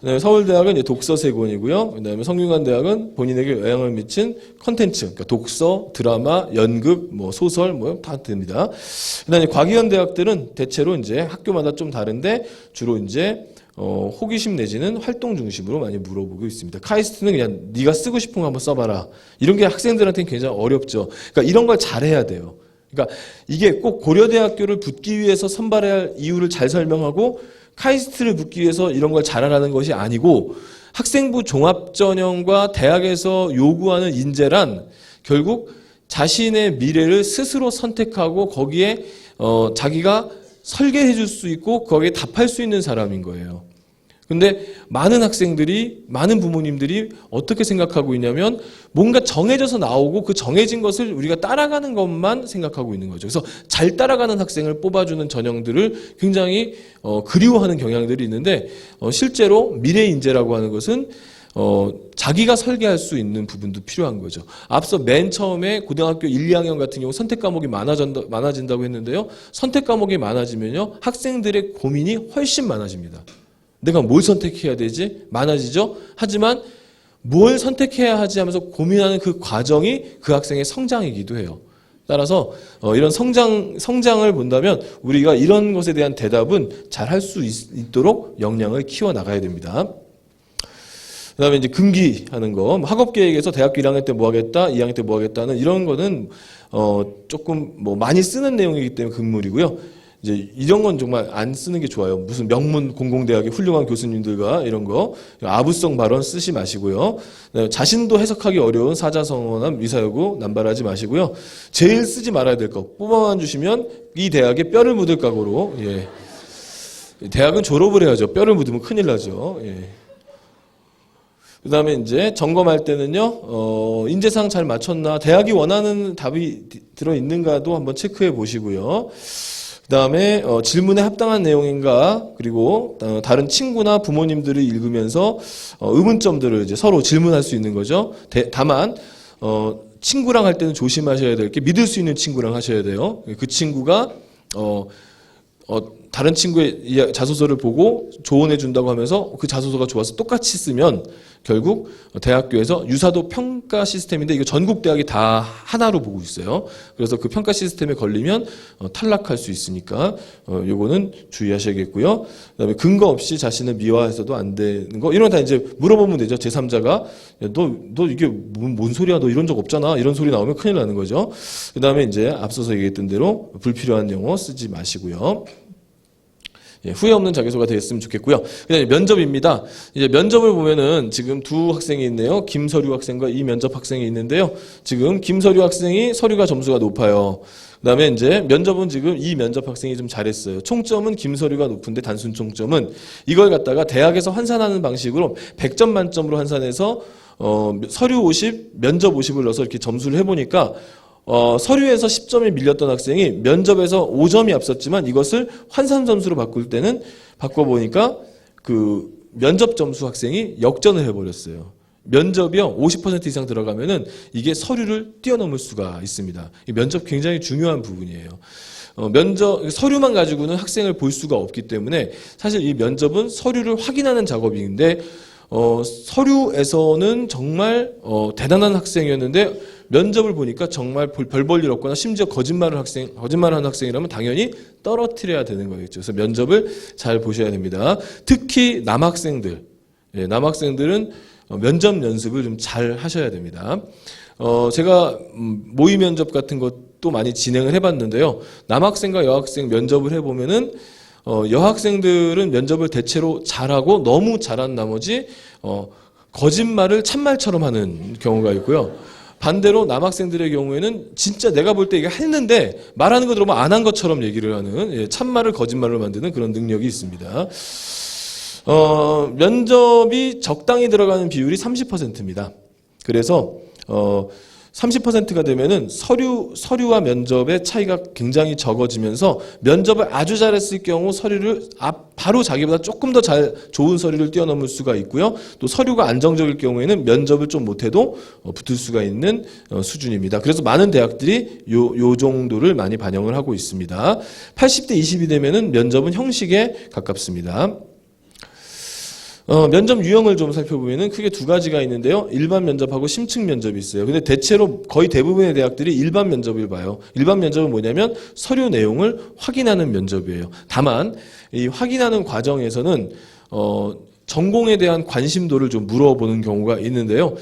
그다음에 서울대학은 이제 독서 3권이고요. 그다음에 성균관대학은 본인에게 영향을 미친 컨텐츠, 그러니까 독서, 드라마, 연극, 뭐 소설 뭐 다 됩니다. 그다음에 과기원 대학들은 대체로 이제 학교마다 좀 다른데 주로 이제 호기심 내지는 활동 중심으로 많이 물어보고 있습니다. 카이스트는 그냥 네가 쓰고 싶은 거 한번 써봐라. 이런 게 학생들한테는 굉장히 어렵죠. 그러니까 이런 걸 잘해야 돼요. 그러니까 이게 꼭 고려대학교를 붙기 위해서 선발해야 할 이유를 잘 설명하고 카이스트를 붙기 위해서 이런 걸 잘하라는 것이 아니고 학생부 종합전형과 대학에서 요구하는 인재란 결국 자신의 미래를 스스로 선택하고 거기에 자기가 설계해 줄 수 있고 거기에 답할 수 있는 사람인 거예요. 근데 많은 학생들이, 많은 부모님들이 어떻게 생각하고 있냐면 뭔가 정해져서 나오고 그 정해진 것을 우리가 따라가는 것만 생각하고 있는 거죠. 그래서 잘 따라가는 학생을 뽑아주는 전형들을 굉장히 그리워하는 경향들이 있는데 실제로 미래 인재라고 하는 것은 자기가 설계할 수 있는 부분도 필요한 거죠. 앞서 맨 처음에 고등학교 1, 2학년 같은 경우 선택 과목이 많아진다고 했는데요. 선택 과목이 많아지면요. 학생들의 고민이 훨씬 많아집니다. 내가 뭘 선택해야 되지? 많아지죠? 하지만 뭘 선택해야 하지 하면서 고민하는 그 과정이 그 학생의 성장이기도 해요. 따라서 이런 성장을 본다면 우리가 이런 것에 대한 대답은 잘 할 수 있도록 역량을 키워나가야 됩니다. 그 다음에 이제 금기하는 거, 학업 계획에서 대학교 1학년 때 뭐 하겠다, 2학년 때 뭐 하겠다는 이런 거는 조금 뭐 많이 쓰는 내용이기 때문에 금물이고요. 이제 이런 건 정말 안 쓰는 게 좋아요. 무슨 명문 공공대학의 훌륭한 교수님들과 이런 거 아부성 발언 쓰지 마시고요. 자신도 해석하기 어려운 사자성어나 미사여구 남발하지 마시고요. 제일 쓰지 말아야 될 거 뽑아만 주시면 이 대학에 뼈를 묻을 각오로. 예. 대학은 졸업을 해야죠. 뼈를 묻으면 큰일 나죠. 예. 그다음에 이제 점검할 때는요, 인재상 잘 맞췄나, 대학이 원하는 답이 들어 있는가도 한번 체크해 보시고요. 그다음에 질문에 합당한 내용인가, 그리고 다른 친구나 부모님들이 읽으면서 의문점들을 이제 서로 질문할 수 있는 거죠. 다만 친구랑 할 때는 조심하셔야 될 게, 믿을 수 있는 친구랑 하셔야 돼요. 그 친구가 다른 친구의 자소서를 보고 조언해 준다고 하면서 그 자소서가 좋아서 똑같이 쓰면 결국 대학교에서 유사도 평가 시스템인데, 이거 전국 대학이 다 하나로 보고 있어요. 그래서 그 평가 시스템에 걸리면 탈락할 수 있으니까 요거는 주의하셔야겠고요. 그다음에 근거 없이 자신을 미화해서도 안 되는 거, 이런 거 다 이제 물어보면 되죠. 제3자가 너 이게 뭔 소리야, 너 이런 적 없잖아, 이런 소리 나오면 큰일 나는 거죠. 그다음에 이제 앞서서 얘기했던 대로 불필요한 용어 쓰지 마시고요. 예, 후회 없는 자기소개가 되었으면 좋겠고요. 그다음에 면접입니다. 이제 면접을 보면은 지금 두 학생이 있네요. 김서류 학생과 이면접 학생이 있는데요. 지금 김서류 학생이 서류가 점수가 높아요. 그다음에 이제 면접은 지금 이면접 학생이 좀 잘했어요. 총점은 김서류가 높은데 단순 총점은, 이걸 갖다가 대학에서 환산하는 방식으로 100점 만점으로 환산해서 서류 50, 면접 50을 넣어서 이렇게 점수를 해보니까 서류에서 10점이 밀렸던 학생이 면접에서 5점이 앞섰지만, 이것을 환산 점수로 바꿔보니까 그 면접 점수 학생이 역전을 해버렸어요. 면접이요, 50% 이상 들어가면은 이게 서류를 뛰어넘을 수가 있습니다. 이 면접 굉장히 중요한 부분이에요. 서류만 가지고는 학생을 볼 수가 없기 때문에 사실 이 면접은 서류를 확인하는 작업인데, 서류에서는 정말 대단한 학생이었는데 면접을 보니까 정말 별 볼 일 없거나 심지어 거짓말하는 학생이라면 당연히 떨어뜨려야 되는 거겠죠. 그래서 면접을 잘 보셔야 됩니다. 특히 남학생들은 면접 연습을 좀 잘 하셔야 됩니다. 제가 모의 면접 같은 것도 많이 진행을 해봤는데요. 남학생과 여학생 면접을 해보면은 여학생들은 면접을 대체로 잘하고 너무 잘한 나머지 거짓말을 참말처럼 하는 경우가 있고요. 반대로 남학생들의 경우에는 진짜 내가 볼 때 이게 했는데 말하는 거 들어보면 안 한 것처럼 얘기를 하는, 참말을 거짓말로 만드는 그런 능력이 있습니다. 면접이 적당히 들어가는 비율이 30%입니다. 그래서 30%가 되면은 서류와 면접의 차이가 굉장히 적어지면서, 면접을 아주 잘했을 경우 서류를 바로 자기보다 조금 더 좋은 서류를 뛰어넘을 수가 있고요. 또 서류가 안정적일 경우에는 면접을 좀 못해도 붙을 수가 있는 수준입니다. 그래서 많은 대학들이 요 정도를 많이 반영을 하고 있습니다. 80대 20이 되면은 면접은 형식에 가깝습니다. 면접 유형을 좀 살펴보면은 크게 두 가지가 있는데요. 일반 면접하고 심층 면접이 있어요. 근데 대체로 거의 대부분의 대학들이 일반 면접을 봐요. 일반 면접은 뭐냐면 서류 내용을 확인하는 면접이에요. 다만 이 확인하는 과정에서는 전공에 대한 관심도를 좀 물어보는 경우가 있는데요.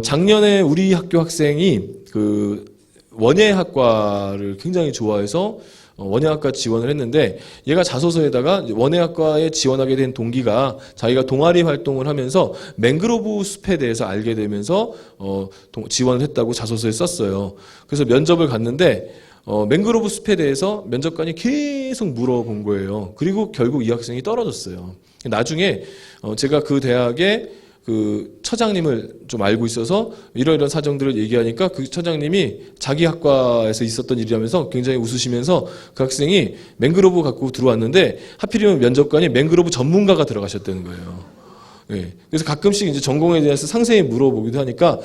작년에 우리 학교 학생이 그 원예학과를 굉장히 좋아해서 원예학과 지원을 했는데, 얘가 자소서에다가 원예학과에 지원하게 된 동기가 자기가 동아리 활동을 하면서 맹그로브 숲에 대해서 알게 되면서 지원을 했다고 자소서에 썼어요. 그래서 면접을 갔는데 맹그로브 숲에 대해서 면접관이 계속 물어본 거예요. 그리고 결국 이 학생이 떨어졌어요. 나중에 제가 그 대학에 그 처장님을 좀 알고 있어서 이런 사정들을 얘기하니까 그 처장님이 자기 학과에서 있었던 일이라면서 굉장히 웃으시면서 그 학생이 맹그로브 갖고 들어왔는데 하필이면 면접관이 맹그로브 전문가가 들어가셨다는 거예요. 예. 그래서 가끔씩 이제 전공에 대해서 상세히 물어보기도 하니까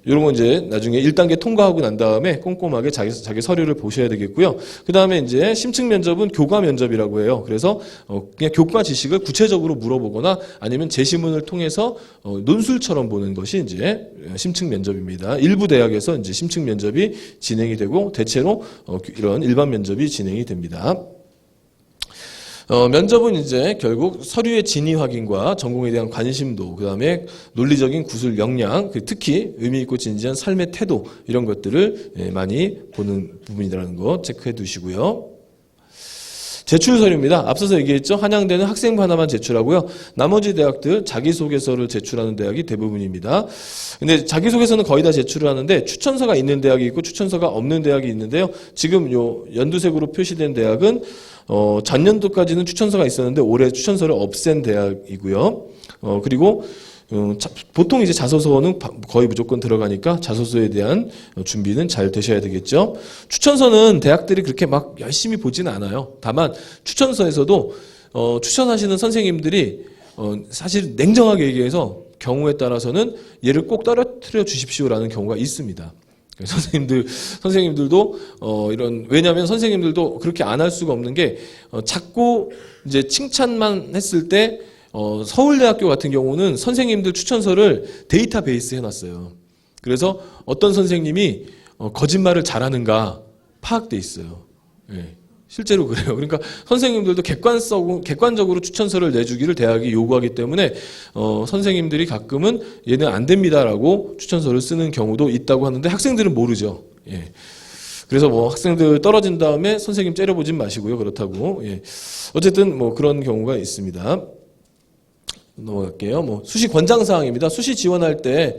이런 건 이제 나중에 1단계 통과하고 난 다음에 꼼꼼하게 자기 서류를 보셔야 되겠고요. 그 다음에 이제 심층 면접은 교과 면접이라고 해요. 그래서 그냥 교과 지식을 구체적으로 물어보거나 아니면 제시문을 통해서 논술처럼 보는 것이 이제 심층 면접입니다. 일부 대학에서 이제 심층 면접이 진행이 되고 대체로 이런 일반 면접이 진행이 됩니다. 면접은 이제 결국 서류의 진위 확인과 전공에 대한 관심도, 그 다음에 논리적인 구술 역량, 특히 의미 있고 진지한 삶의 태도, 이런 것들을 많이 보는 부분이라는 거 체크해 두시고요. 제출 서류입니다. 앞서서 얘기했죠. 한양대는 학생부 하나만 제출하고요. 나머지 대학들 자기소개서를 제출하는 대학이 대부분입니다. 근데 자기소개서는 거의 다 제출을 하는데 추천서가 있는 대학이 있고 추천서가 없는 대학이 있는데요. 지금 요 연두색으로 표시된 대학은 전년도까지는 추천서가 있었는데 올해 추천서를 없앤 대학이고요. 그리고 보통 이제 자소서는 거의 무조건 들어가니까 자소서에 대한 준비는 잘 되셔야 되겠죠. 추천서는 대학들이 그렇게 막 열심히 보지는 않아요. 다만 추천서에서도 추천하시는 선생님들이 사실 냉정하게 얘기해서 경우에 따라서는 얘를 꼭 떨어뜨려 주십시오라는 경우가 있습니다. 선생님들도 왜냐하면 선생님들도 그렇게 안 할 수가 없는 게 자꾸 이제 칭찬만 했을 때 서울대학교 같은 경우는 선생님들 추천서를 데이터베이스 해놨어요. 그래서 어떤 선생님이 거짓말을 잘하는가 파악돼 있어요. 예. 실제로 그래요. 그러니까 선생님들도 객관적으로 추천서를 내주기를 대학이 요구하기 때문에 선생님들이 가끔은 얘는 안 됩니다라고 추천서를 쓰는 경우도 있다고 하는데 학생들은 모르죠. 예. 그래서 뭐 학생들 떨어진 다음에 선생님 째려보진 마시고요. 그렇다고. 예. 어쨌든 뭐 그런 경우가 있습니다. 넘어갈게요. 수시 권장사항입니다. 수시 지원할 때,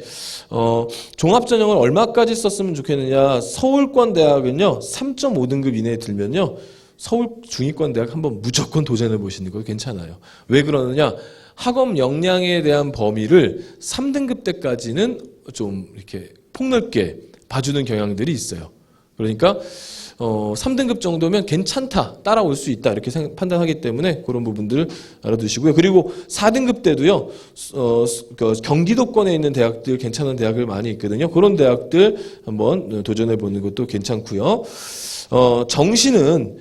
종합전형을 얼마까지 썼으면 좋겠느냐. 서울권 대학은요, 3.5등급 이내에 들면요, 서울 중위권 대학 한번 무조건 도전해 보시는 거 괜찮아요. 왜 그러느냐. 학업 역량에 대한 범위를 3등급 때까지는 좀 이렇게 폭넓게 봐주는 경향들이 있어요. 그러니까, 3등급 정도면 괜찮다, 따라올 수 있다 이렇게 판단하기 때문에 그런 부분들 알아두시고요. 그리고 4등급 때도요, 경기도권에 있는 대학들 괜찮은 대학을 많이 있거든요. 그런 대학들 한번 도전해 보는 것도 괜찮고요. 정시는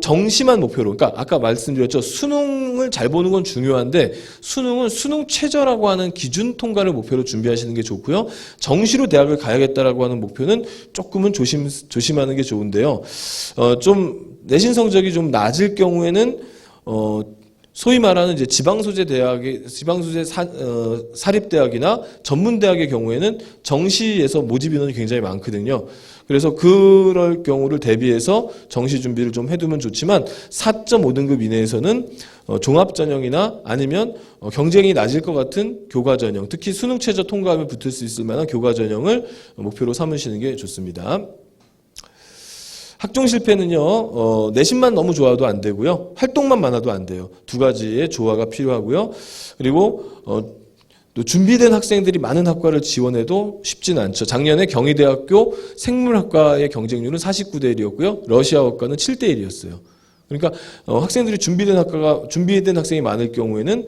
정시만 목표로, 그러니까 아까 말씀드렸죠. 수능을 잘 보는 건 중요한데 수능은 수능 최저라고 하는 기준 통과를 목표로 준비하시는 게 좋고요. 정시로 대학을 가야겠다라고 하는 목표는 조금은 조심하는 게 좋은데요. 좀 내신 성적이 좀 낮을 경우에는 소위 말하는 이제 지방소재 사립대학이나 전문대학의 경우에는 정시에서 모집 인원이 굉장히 많거든요. 그래서 그럴 경우를 대비해서 정시 준비를 좀 해두면 좋지만 4.5등급 이내에서는 종합전형이나 아니면 경쟁이 낮을 것 같은 교과전형, 특히 수능 최저 통과하면 붙을 수 있을 만한 교과전형을 목표로 삼으시는 게 좋습니다. 학종 실패는요, 내신만 너무 좋아도 안 되고요, 활동만 많아도 안 돼요. 두 가지의 조화가 필요하고요. 그리고 또 준비된 학생들이 많은 학과를 지원해도 쉽지는 않죠. 작년에 경희대학교 생물학과의 경쟁률은 49대 1이었고요. 러시아어과는 7대 1이었어요. 그러니까 학생들이 준비된 학생이 많을 경우에는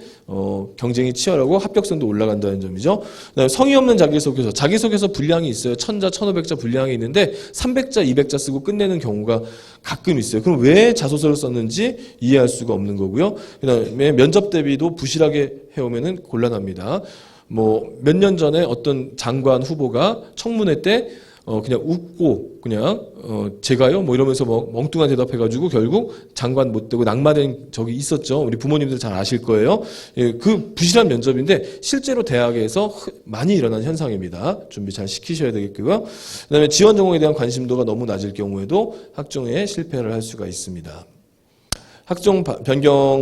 경쟁이 치열하고 합격선도 올라간다는 점이죠. 그다음에 성의 없는 자기소개서 분량이 있어요. 1000자, 1500자 분량이 있는데 300자, 200자 쓰고 끝내는 경우가 가끔 있어요. 그럼 왜 자소서를 썼는지 이해할 수가 없는 거고요. 그다음에 면접 대비도 부실하게 해오면은 곤란합니다. 몇 년 전에 어떤 장관 후보가 청문회 때 그냥 웃고 그냥 제가요 이러면서 멍뚱한 대답해가지고 결국 장관 못 되고 낙마된 적이 있었죠. 우리 부모님들 잘 아실 거예요. 예, 그 부실한 면접인데 실제로 대학에서 많이 일어난 현상입니다. 준비 잘 시키셔야 되겠고요. 그다음에 지원 전공에 대한 관심도가 너무 낮을 경우에도 학종에 실패를 할 수가 있습니다. 학종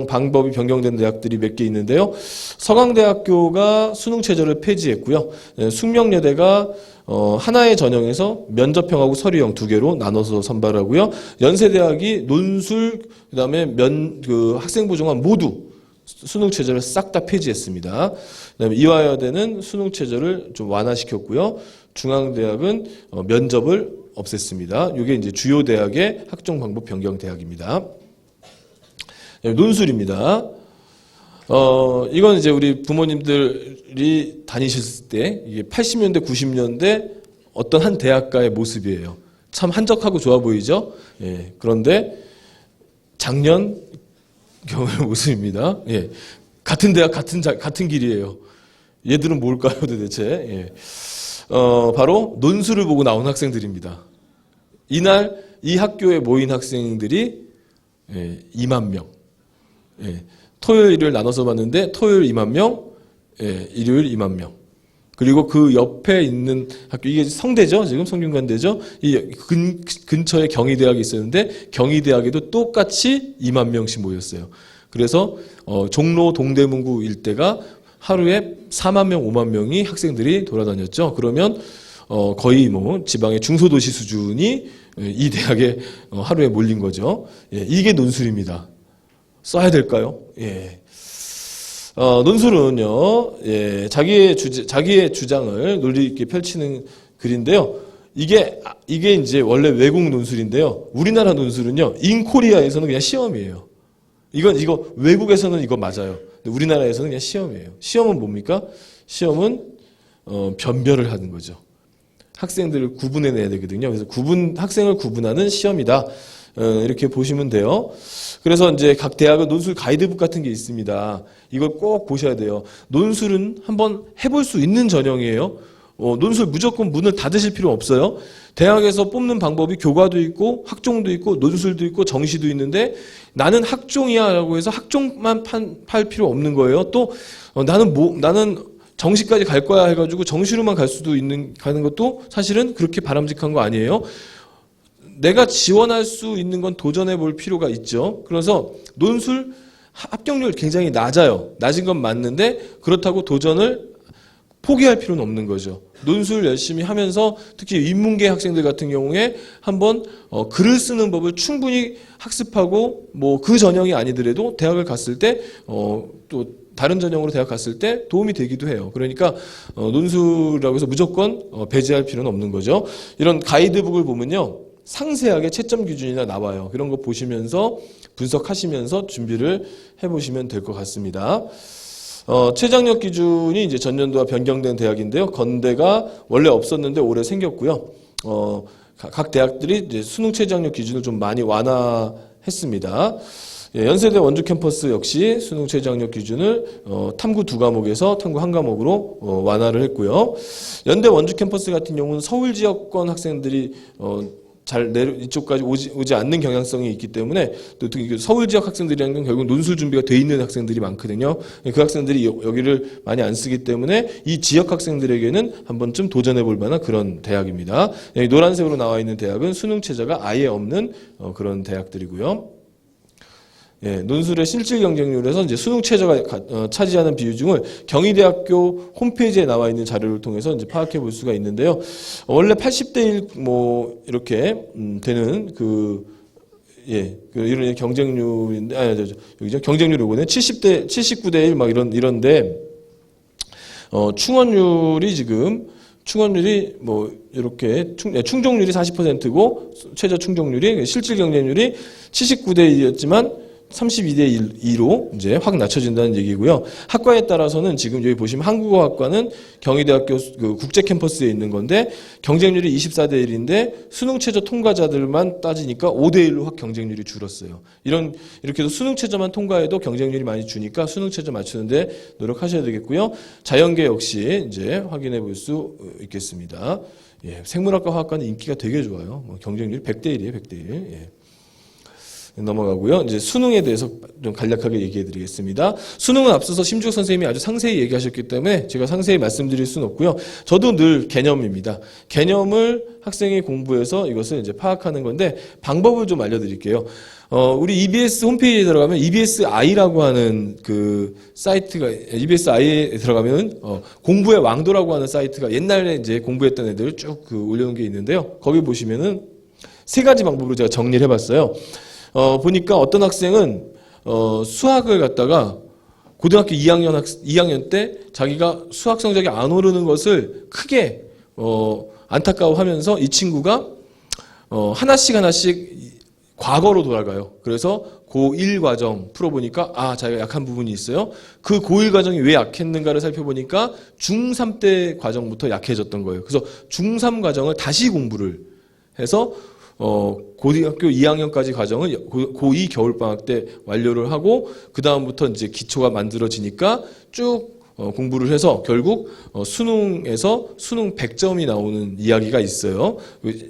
방법이 변경된 대학들이 몇 개 있는데요. 서강대학교가 수능 최저를 폐지했고요. 숙명여대가 하나의 전형에서 면접형하고 서류형 두 개로 나눠서 선발하고요. 연세대학이 논술, 그다음에 학생부 종합 모두 수능 최저를 싹 다 폐지했습니다. 그다음에 이화여대는 수능 최저를 좀 완화시켰고요. 중앙대학은 면접을 없앴습니다. 이게 이제 주요 대학의 학종 방법 변경 대학입니다. 논술입니다. 이건 이제 우리 부모님들이 다니셨을 때 이게 80년대, 90년대 어떤 한 대학가의 모습이에요. 참 한적하고 좋아 보이죠? 예. 그런데 작년 경우의 모습입니다. 예. 같은 대학, 같은 길이에요. 얘들은 뭘까요, 도대체? 예. 바로 논술을 보고 나온 학생들입니다. 이날 이 학교에 모인 학생들이 2만 명. 예, 토요일을 나눠서 봤는데 토요일 2만 명, 일요일 2만 명. 그리고 그 옆에 있는 학교, 이게 성대죠? 지금 성균관대죠? 이 근처에 경희대학이 있었는데 경희대학에도 똑같이 2만 명씩 모였어요. 그래서 종로 동대문구 일대가 하루에 4만 명, 5만 명이 학생들이 돌아다녔죠. 그러면 거의 지방의 중소도시 수준이 이 대학에 하루에 몰린 거죠. 예, 이게 논술입니다. 써야 될까요? 예. 논술은요, 예, 자기의 주장을 논리 있게 펼치는 글인데요. 이게 이제 원래 외국 논술인데요. 우리나라 논술은요, 인코리아에서는 그냥 시험이에요. 이거 외국에서는 이거 맞아요. 근데 우리나라에서는 그냥 시험이에요. 시험은 뭡니까? 시험은 변별을 하는 거죠. 학생들을 구분해내야 되거든요. 그래서 학생을 구분하는 시험이다. 이렇게 보시면 돼요. 그래서 이제 각 대학은 논술 가이드북 같은 게 있습니다. 이걸 꼭 보셔야 돼요. 논술은 한번 해볼 수 있는 전형이에요. 논술 무조건 문을 닫으실 필요 없어요. 대학에서 뽑는 방법이 교과도 있고 학종도 있고 논술도 있고 정시도 있는데 나는 학종이야 라고 해서 학종만 팔 필요 없는 거예요. 또 나는 정시까지 갈 거야 해가지고 정시로만 가는 것도 사실은 그렇게 바람직한 거 아니에요. 내가 지원할 수 있는 건 도전해 볼 필요가 있죠. 그래서 논술 합격률 굉장히 낮아요. 낮은 건 맞는데 그렇다고 도전을 포기할 필요는 없는 거죠. 논술 열심히 하면서 특히 인문계 학생들 같은 경우에 한번 글을 쓰는 법을 충분히 학습하고 뭐 그 전형이 아니더라도 대학을 갔을 때 또 다른 전형으로 대학 갔을 때 도움이 되기도 해요. 그러니까 논술이라고 해서 무조건 배제할 필요는 없는 거죠. 이런 가이드북을 보면요. 상세하게 채점 기준이나 나와요. 그런 거 보시면서 분석하시면서 준비를 해보시면 될 것 같습니다. 최장력 기준이 이제 전년도와 변경된 대학인데요. 건대가 원래 없었는데 올해 생겼고요. 각 대학들이 이제 수능 최장력 기준을 좀 많이 완화했습니다. 예, 연세대 원주 캠퍼스 역시 수능 최장력 기준을 탐구 2과목에서 탐구 1과목으로 완화를 했고요. 연대 원주 캠퍼스 같은 경우는 서울 지역권 학생들이 이쪽까지 오지 않는 경향성이 있기 때문에 또 서울 지역 학생들이라는 건 결국 논술 준비가 돼 있는 학생들이 많거든요. 그 학생들이 여기를 많이 안 쓰기 때문에 이 지역 학생들에게는 한 번쯤 도전해 볼 만한 그런 대학입니다. 여기 노란색으로 나와 있는 대학은 수능 최저가 아예 없는 그런 대학들이고요. 예, 논술의 실질 경쟁률에서 이제 수능 최저가 차지하는 비율 중을 경희대학교 홈페이지에 나와 있는 자료를 통해서 이제 파악해 볼 수가 있는데요. 원래 80대 1 뭐 이렇게 되는 이런 경쟁률인데 여기죠. 경쟁률이 오고는 79대 1 막 이런데 충원율이 뭐 이렇게 충족률이 40%고 최저 충족률이 실질 경쟁률이 79대 1이었지만 32대 2로 이제 확 낮춰진다는 얘기고요. 학과에 따라서는 지금 여기 보시면 한국어학과는 경희대학교 국제 캠퍼스에 있는 건데 경쟁률이 24대 1인데 수능 최저 통과자들만 따지니까 5대 1로 확 경쟁률이 줄었어요. 이렇게 해서 수능 최저만 통과해도 경쟁률이 많이 주니까 수능 최저 맞추는데 노력하셔야 되겠고요. 자연계 역시 이제 확인해 볼 수 있겠습니다. 예, 생물학과 화학과는 인기가 되게 좋아요. 경쟁률이 100대 1이에요, 100대 1. 예. 넘어가고요. 이제 수능에 대해서 좀 간략하게 얘기해 드리겠습니다. 수능은 앞서서 심주혁 선생님이 아주 상세히 얘기하셨기 때문에 제가 상세히 말씀드릴 수는 없고요. 저도 늘 개념입니다. 개념을 학생이 공부해서 이것을 이제 파악하는 건데 방법을 좀 알려드릴게요. 우리 EBS 홈페이지에 들어가면 EBSI라고 하는 그 사이트가 EBSI에 들어가면 공부의 왕도라고 하는 사이트가 옛날에 이제 공부했던 애들 쭉 올려놓은 게 있는데요. 거기 보시면은 3가지 방법으로 제가 정리를 해봤어요. 보니까 어떤 학생은 수학을 갖다가 고등학교 2학년 때 자기가 수학 성적이 안 오르는 것을 크게 안타까워하면서 이 친구가 하나씩 과거로 돌아가요. 그래서 고1 과정 풀어보니까 자기가 약한 부분이 있어요. 그 고1 과정이 왜 약했는가를 살펴보니까 중3 때 과정부터 약해졌던 거예요. 그래서 중3 과정을 다시 공부를 해서 고등학교 2학년까지 과정을 고2 겨울방학 때 완료를 하고 그 다음부터 이제 기초가 만들어지니까 쭉 공부를 해서 결국 수능에서 수능 100점이 나오는 이야기가 있어요.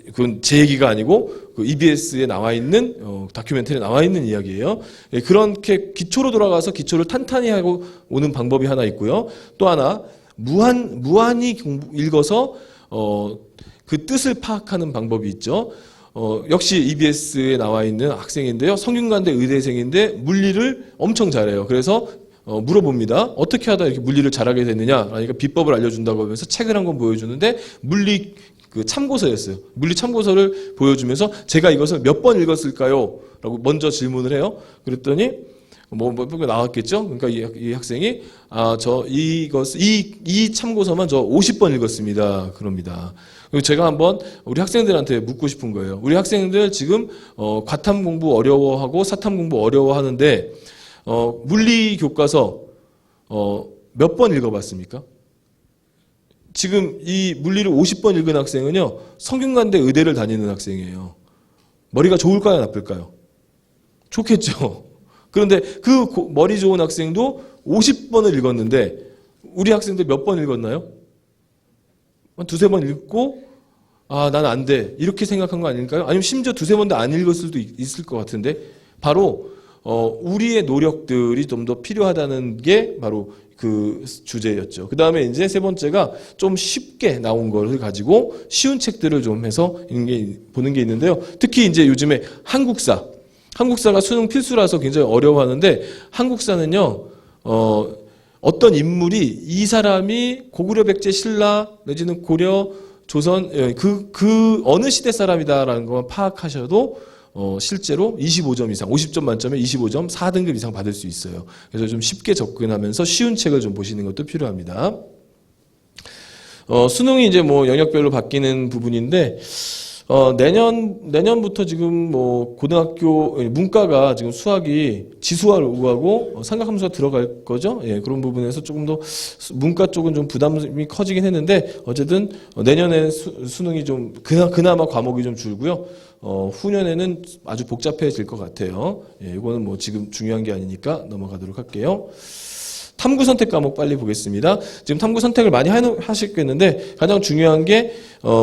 그건 제 얘기가 아니고 그 EBS에 나와 있는 다큐멘터리에 나와 있는 이야기예요. 그렇게 기초로 돌아가서 기초를 탄탄히 하고 오는 방법이 하나 있고요. 또 하나 무한히 읽어서 그 뜻을 파악하는 방법이 있죠. 역시 EBS에 나와 있는 학생인데요. 성균관대 의대생인데 물리를 엄청 잘해요. 그래서 물어봅니다. 어떻게 하다 이렇게 물리를 잘하게 됐느냐? 그러니까 비법을 알려준다고 하면서 책을 한 권 보여주는데 물리 그 참고서였어요. 물리 참고서를 보여주면서 제가 이것을 몇 번 읽었을까요? 라고 먼저 질문을 해요. 그랬더니 뭐 나왔겠죠? 그러니까 이 학생이, 이 참고서만 저 50번 읽었습니다. 그럽니다. 그리고 제가 한번 우리 학생들한테 묻고 싶은 거예요. 우리 학생들 지금, 과탐 공부 어려워하고 사탐 공부 어려워하는데, 물리 교과서, 몇 번 읽어봤습니까? 지금 이 물리를 50번 읽은 학생은요, 성균관대 의대를 다니는 학생이에요. 머리가 좋을까요, 나쁠까요? 좋겠죠. 그런데 그 머리 좋은 학생도 50번을 읽었는데 우리 학생들 몇 번 읽었나요? 한 두세 번 읽고 난 안 돼. 이렇게 생각한 거 아닐까요? 아니면 심지어 두세 번도 안 읽었을 수도 있을 것 같은데 바로 우리의 노력들이 좀 더 필요하다는 게 바로 그 주제였죠. 그 다음에 이제 세 번째가 좀 쉽게 나온 것을 가지고 쉬운 책들을 좀 해서 보는 게 있는데요. 특히 이제 요즘에 한국사가 수능 필수라서 굉장히 어려워하는데 한국사는요, 어떤 인물이 이 사람이 고구려 백제 신라 내지는 고려 조선 그 어느 시대 사람이다라는 것만 파악하셔도 실제로 25점 이상, 50점 만점에 25점 4등급 이상 받을 수 있어요. 그래서 좀 쉽게 접근하면서 쉬운 책을 좀 보시는 것도 필요합니다. 수능이 이제 뭐 영역별로 바뀌는 부분인데 내년부터 지금 뭐 고등학교 문과가 지금 수학이 지수하고 삼각함수가 들어갈 거죠. 예, 그런 부분에서 조금 더 문과 쪽은 좀 부담이 커지긴 했는데 어쨌든 내년에 수능이 좀 그나마 과목이 좀 줄고요. 후년에는 아주 복잡해질 것 같아요. 예, 이거는 뭐 지금 중요한 게 아니니까 넘어가도록 할게요. 탐구 선택 과목 빨리 보겠습니다. 지금 탐구 선택을 많이 하시겠는데 가장 중요한 게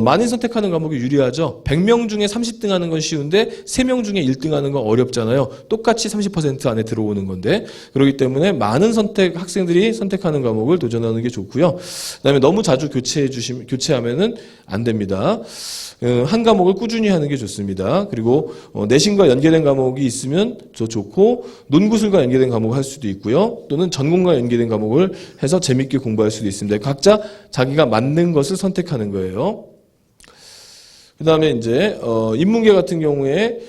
많이 선택하는 과목이 유리하죠. 100명 중에 30등 하는 건 쉬운데 3명 중에 1등 하는 건 어렵잖아요. 똑같이 30% 안에 들어오는 건데 그렇기 때문에 많은 학생들이 선택하는 과목을 도전하는 게 좋고요. 그다음에 너무 자주 교체하면은 안 됩니다. 한 과목을 꾸준히 하는 게 좋습니다. 그리고 내신과 연계된 과목이 있으면 더 좋고 논구술과 연계된 과목을 할 수도 있고요. 또는 전공과 연계된 과목을 해서 재밌게 공부할 수도 있습니다. 각자 자기가 맞는 것을 선택하는 거예요. 그 다음에 이제 인문계 같은 경우에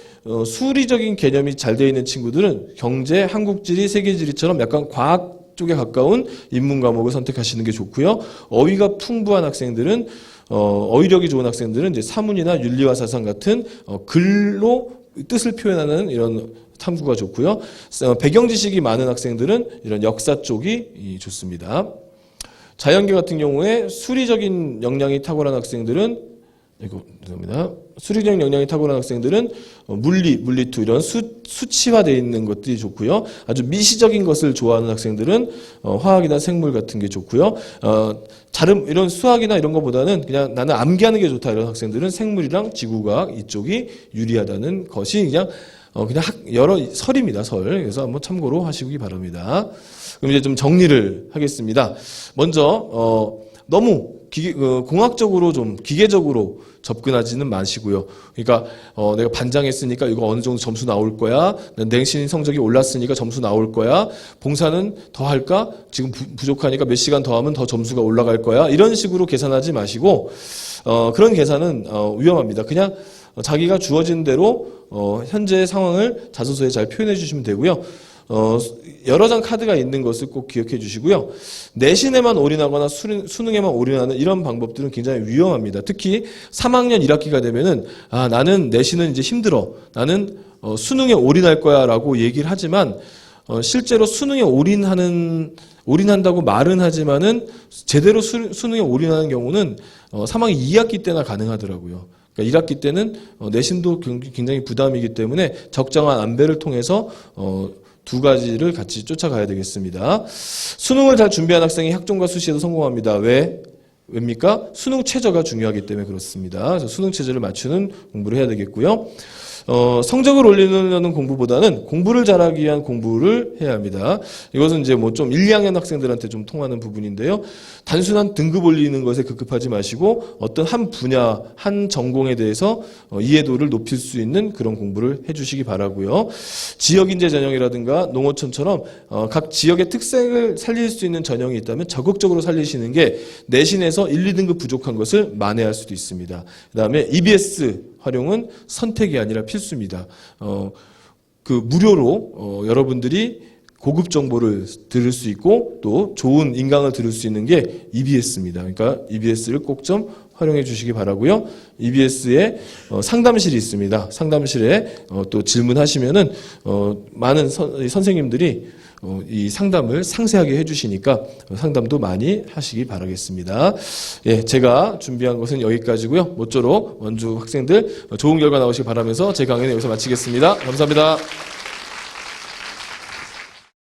수리적인 개념이 잘 되어 있는 친구들은 경제, 한국지리, 세계지리처럼 약간 과학 쪽에 가까운 인문 과목을 선택하시는 게 좋고요. 어휘가 풍부한 학생들은 어휘력이 좋은 학생들은 이제 사문이나 윤리와 사상 같은 글로 뜻을 표현하는 이런 탐구가 좋고요. 배경 지식이 많은 학생들은 이런 역사 쪽이 좋습니다. 자연계 같은 경우에 수리적인 역량이 탁월한 학생들은 죄송합니다. 수리적 역량이 탁월한 학생들은 물리투 이런 수치화되어 있는 것들이 좋고요. 아주 미시적인 것을 좋아하는 학생들은 화학이나 생물 같은 게 좋고요. 이런 수학이나 이런 것보다는 그냥 나는 암기하는 게 좋다 이런 학생들은 생물이랑 지구과학 이쪽이 유리하다는 것이 그냥 여러 설입니다. 그래서 한번 참고로 하시기 바랍니다. 그럼 이제 좀 정리를 하겠습니다. 먼저 너무 공학적으로 좀 기계적으로 접근하지는 마시고요. 그러니까 내가 반장했으니까 이거 어느 정도 점수 나올 거야. 내신 성적이 올랐으니까 점수 나올 거야. 봉사는 더 할까? 지금 부족하니까 몇 시간 더 하면 더 점수가 올라갈 거야. 이런 식으로 계산하지 마시고 그런 계산은 위험합니다. 그냥 자기가 주어진 대로 현재의 상황을 자소서에 잘 표현해 주시면 되고요. 여러 장 카드가 있는 것을 꼭 기억해 주시고요. 내신에만 올인하거나 수능에만 올인하는 이런 방법들은 굉장히 위험합니다. 특히 3학년 1학기가 되면은 나는 내신은 이제 힘들어. 나는 수능에 올인할 거야 라고 얘기를 하지만 실제로 수능에 올인한다고 말은 하지만은 제대로 수능에 올인하는 경우는 3학년 2학기 때나 가능하더라고요. 그러니까 1학기 때는 내신도 굉장히 부담이기 때문에 적정한 안배를 통해서 두 가지를 같이 쫓아가야 되겠습니다. 수능을 잘 준비한 학생이 학종과 수시에도 성공합니다. 왜입니까? 수능 최저가 중요하기 때문에 그렇습니다. 그래서 수능 최저를 맞추는 공부를 해야 되겠고요. 성적을 올리려는 공부보다는 공부를 잘하기 위한 공부를 해야 합니다. 이것은 이제 뭐 좀 1, 2학년 학생들한테 좀 통하는 부분인데요. 단순한 등급 올리는 것에 급급하지 마시고 어떤 한 분야, 한 전공에 대해서 이해도를 높일 수 있는 그런 공부를 해주시기 바라고요. 지역인재 전형이라든가 농어촌처럼 각 지역의 특색을 살릴 수 있는 전형이 있다면 적극적으로 살리시는 게 내신에서 1, 2등급 부족한 것을 만회할 수도 있습니다. 그 다음에 EBS 활용은 선택이 아니라 필수입니다. 무료로 여러분들이 고급 정보를 들을 수 있고 또 좋은 인강을 들을 수 있는 게 EBS입니다. 그러니까 EBS를 꼭 좀 활용해 주시기 바라고요. EBS에 상담실이 있습니다. 상담실에 또 질문하시면은 많은 선생님들이 이 상담을 상세하게 해주시니까 상담도 많이 하시기 바라겠습니다. 예, 제가 준비한 것은 여기까지고요. 모쪼록 원주 학생들 좋은 결과 나오시기 바라면서 제 강연을 여기서 마치겠습니다. 감사합니다.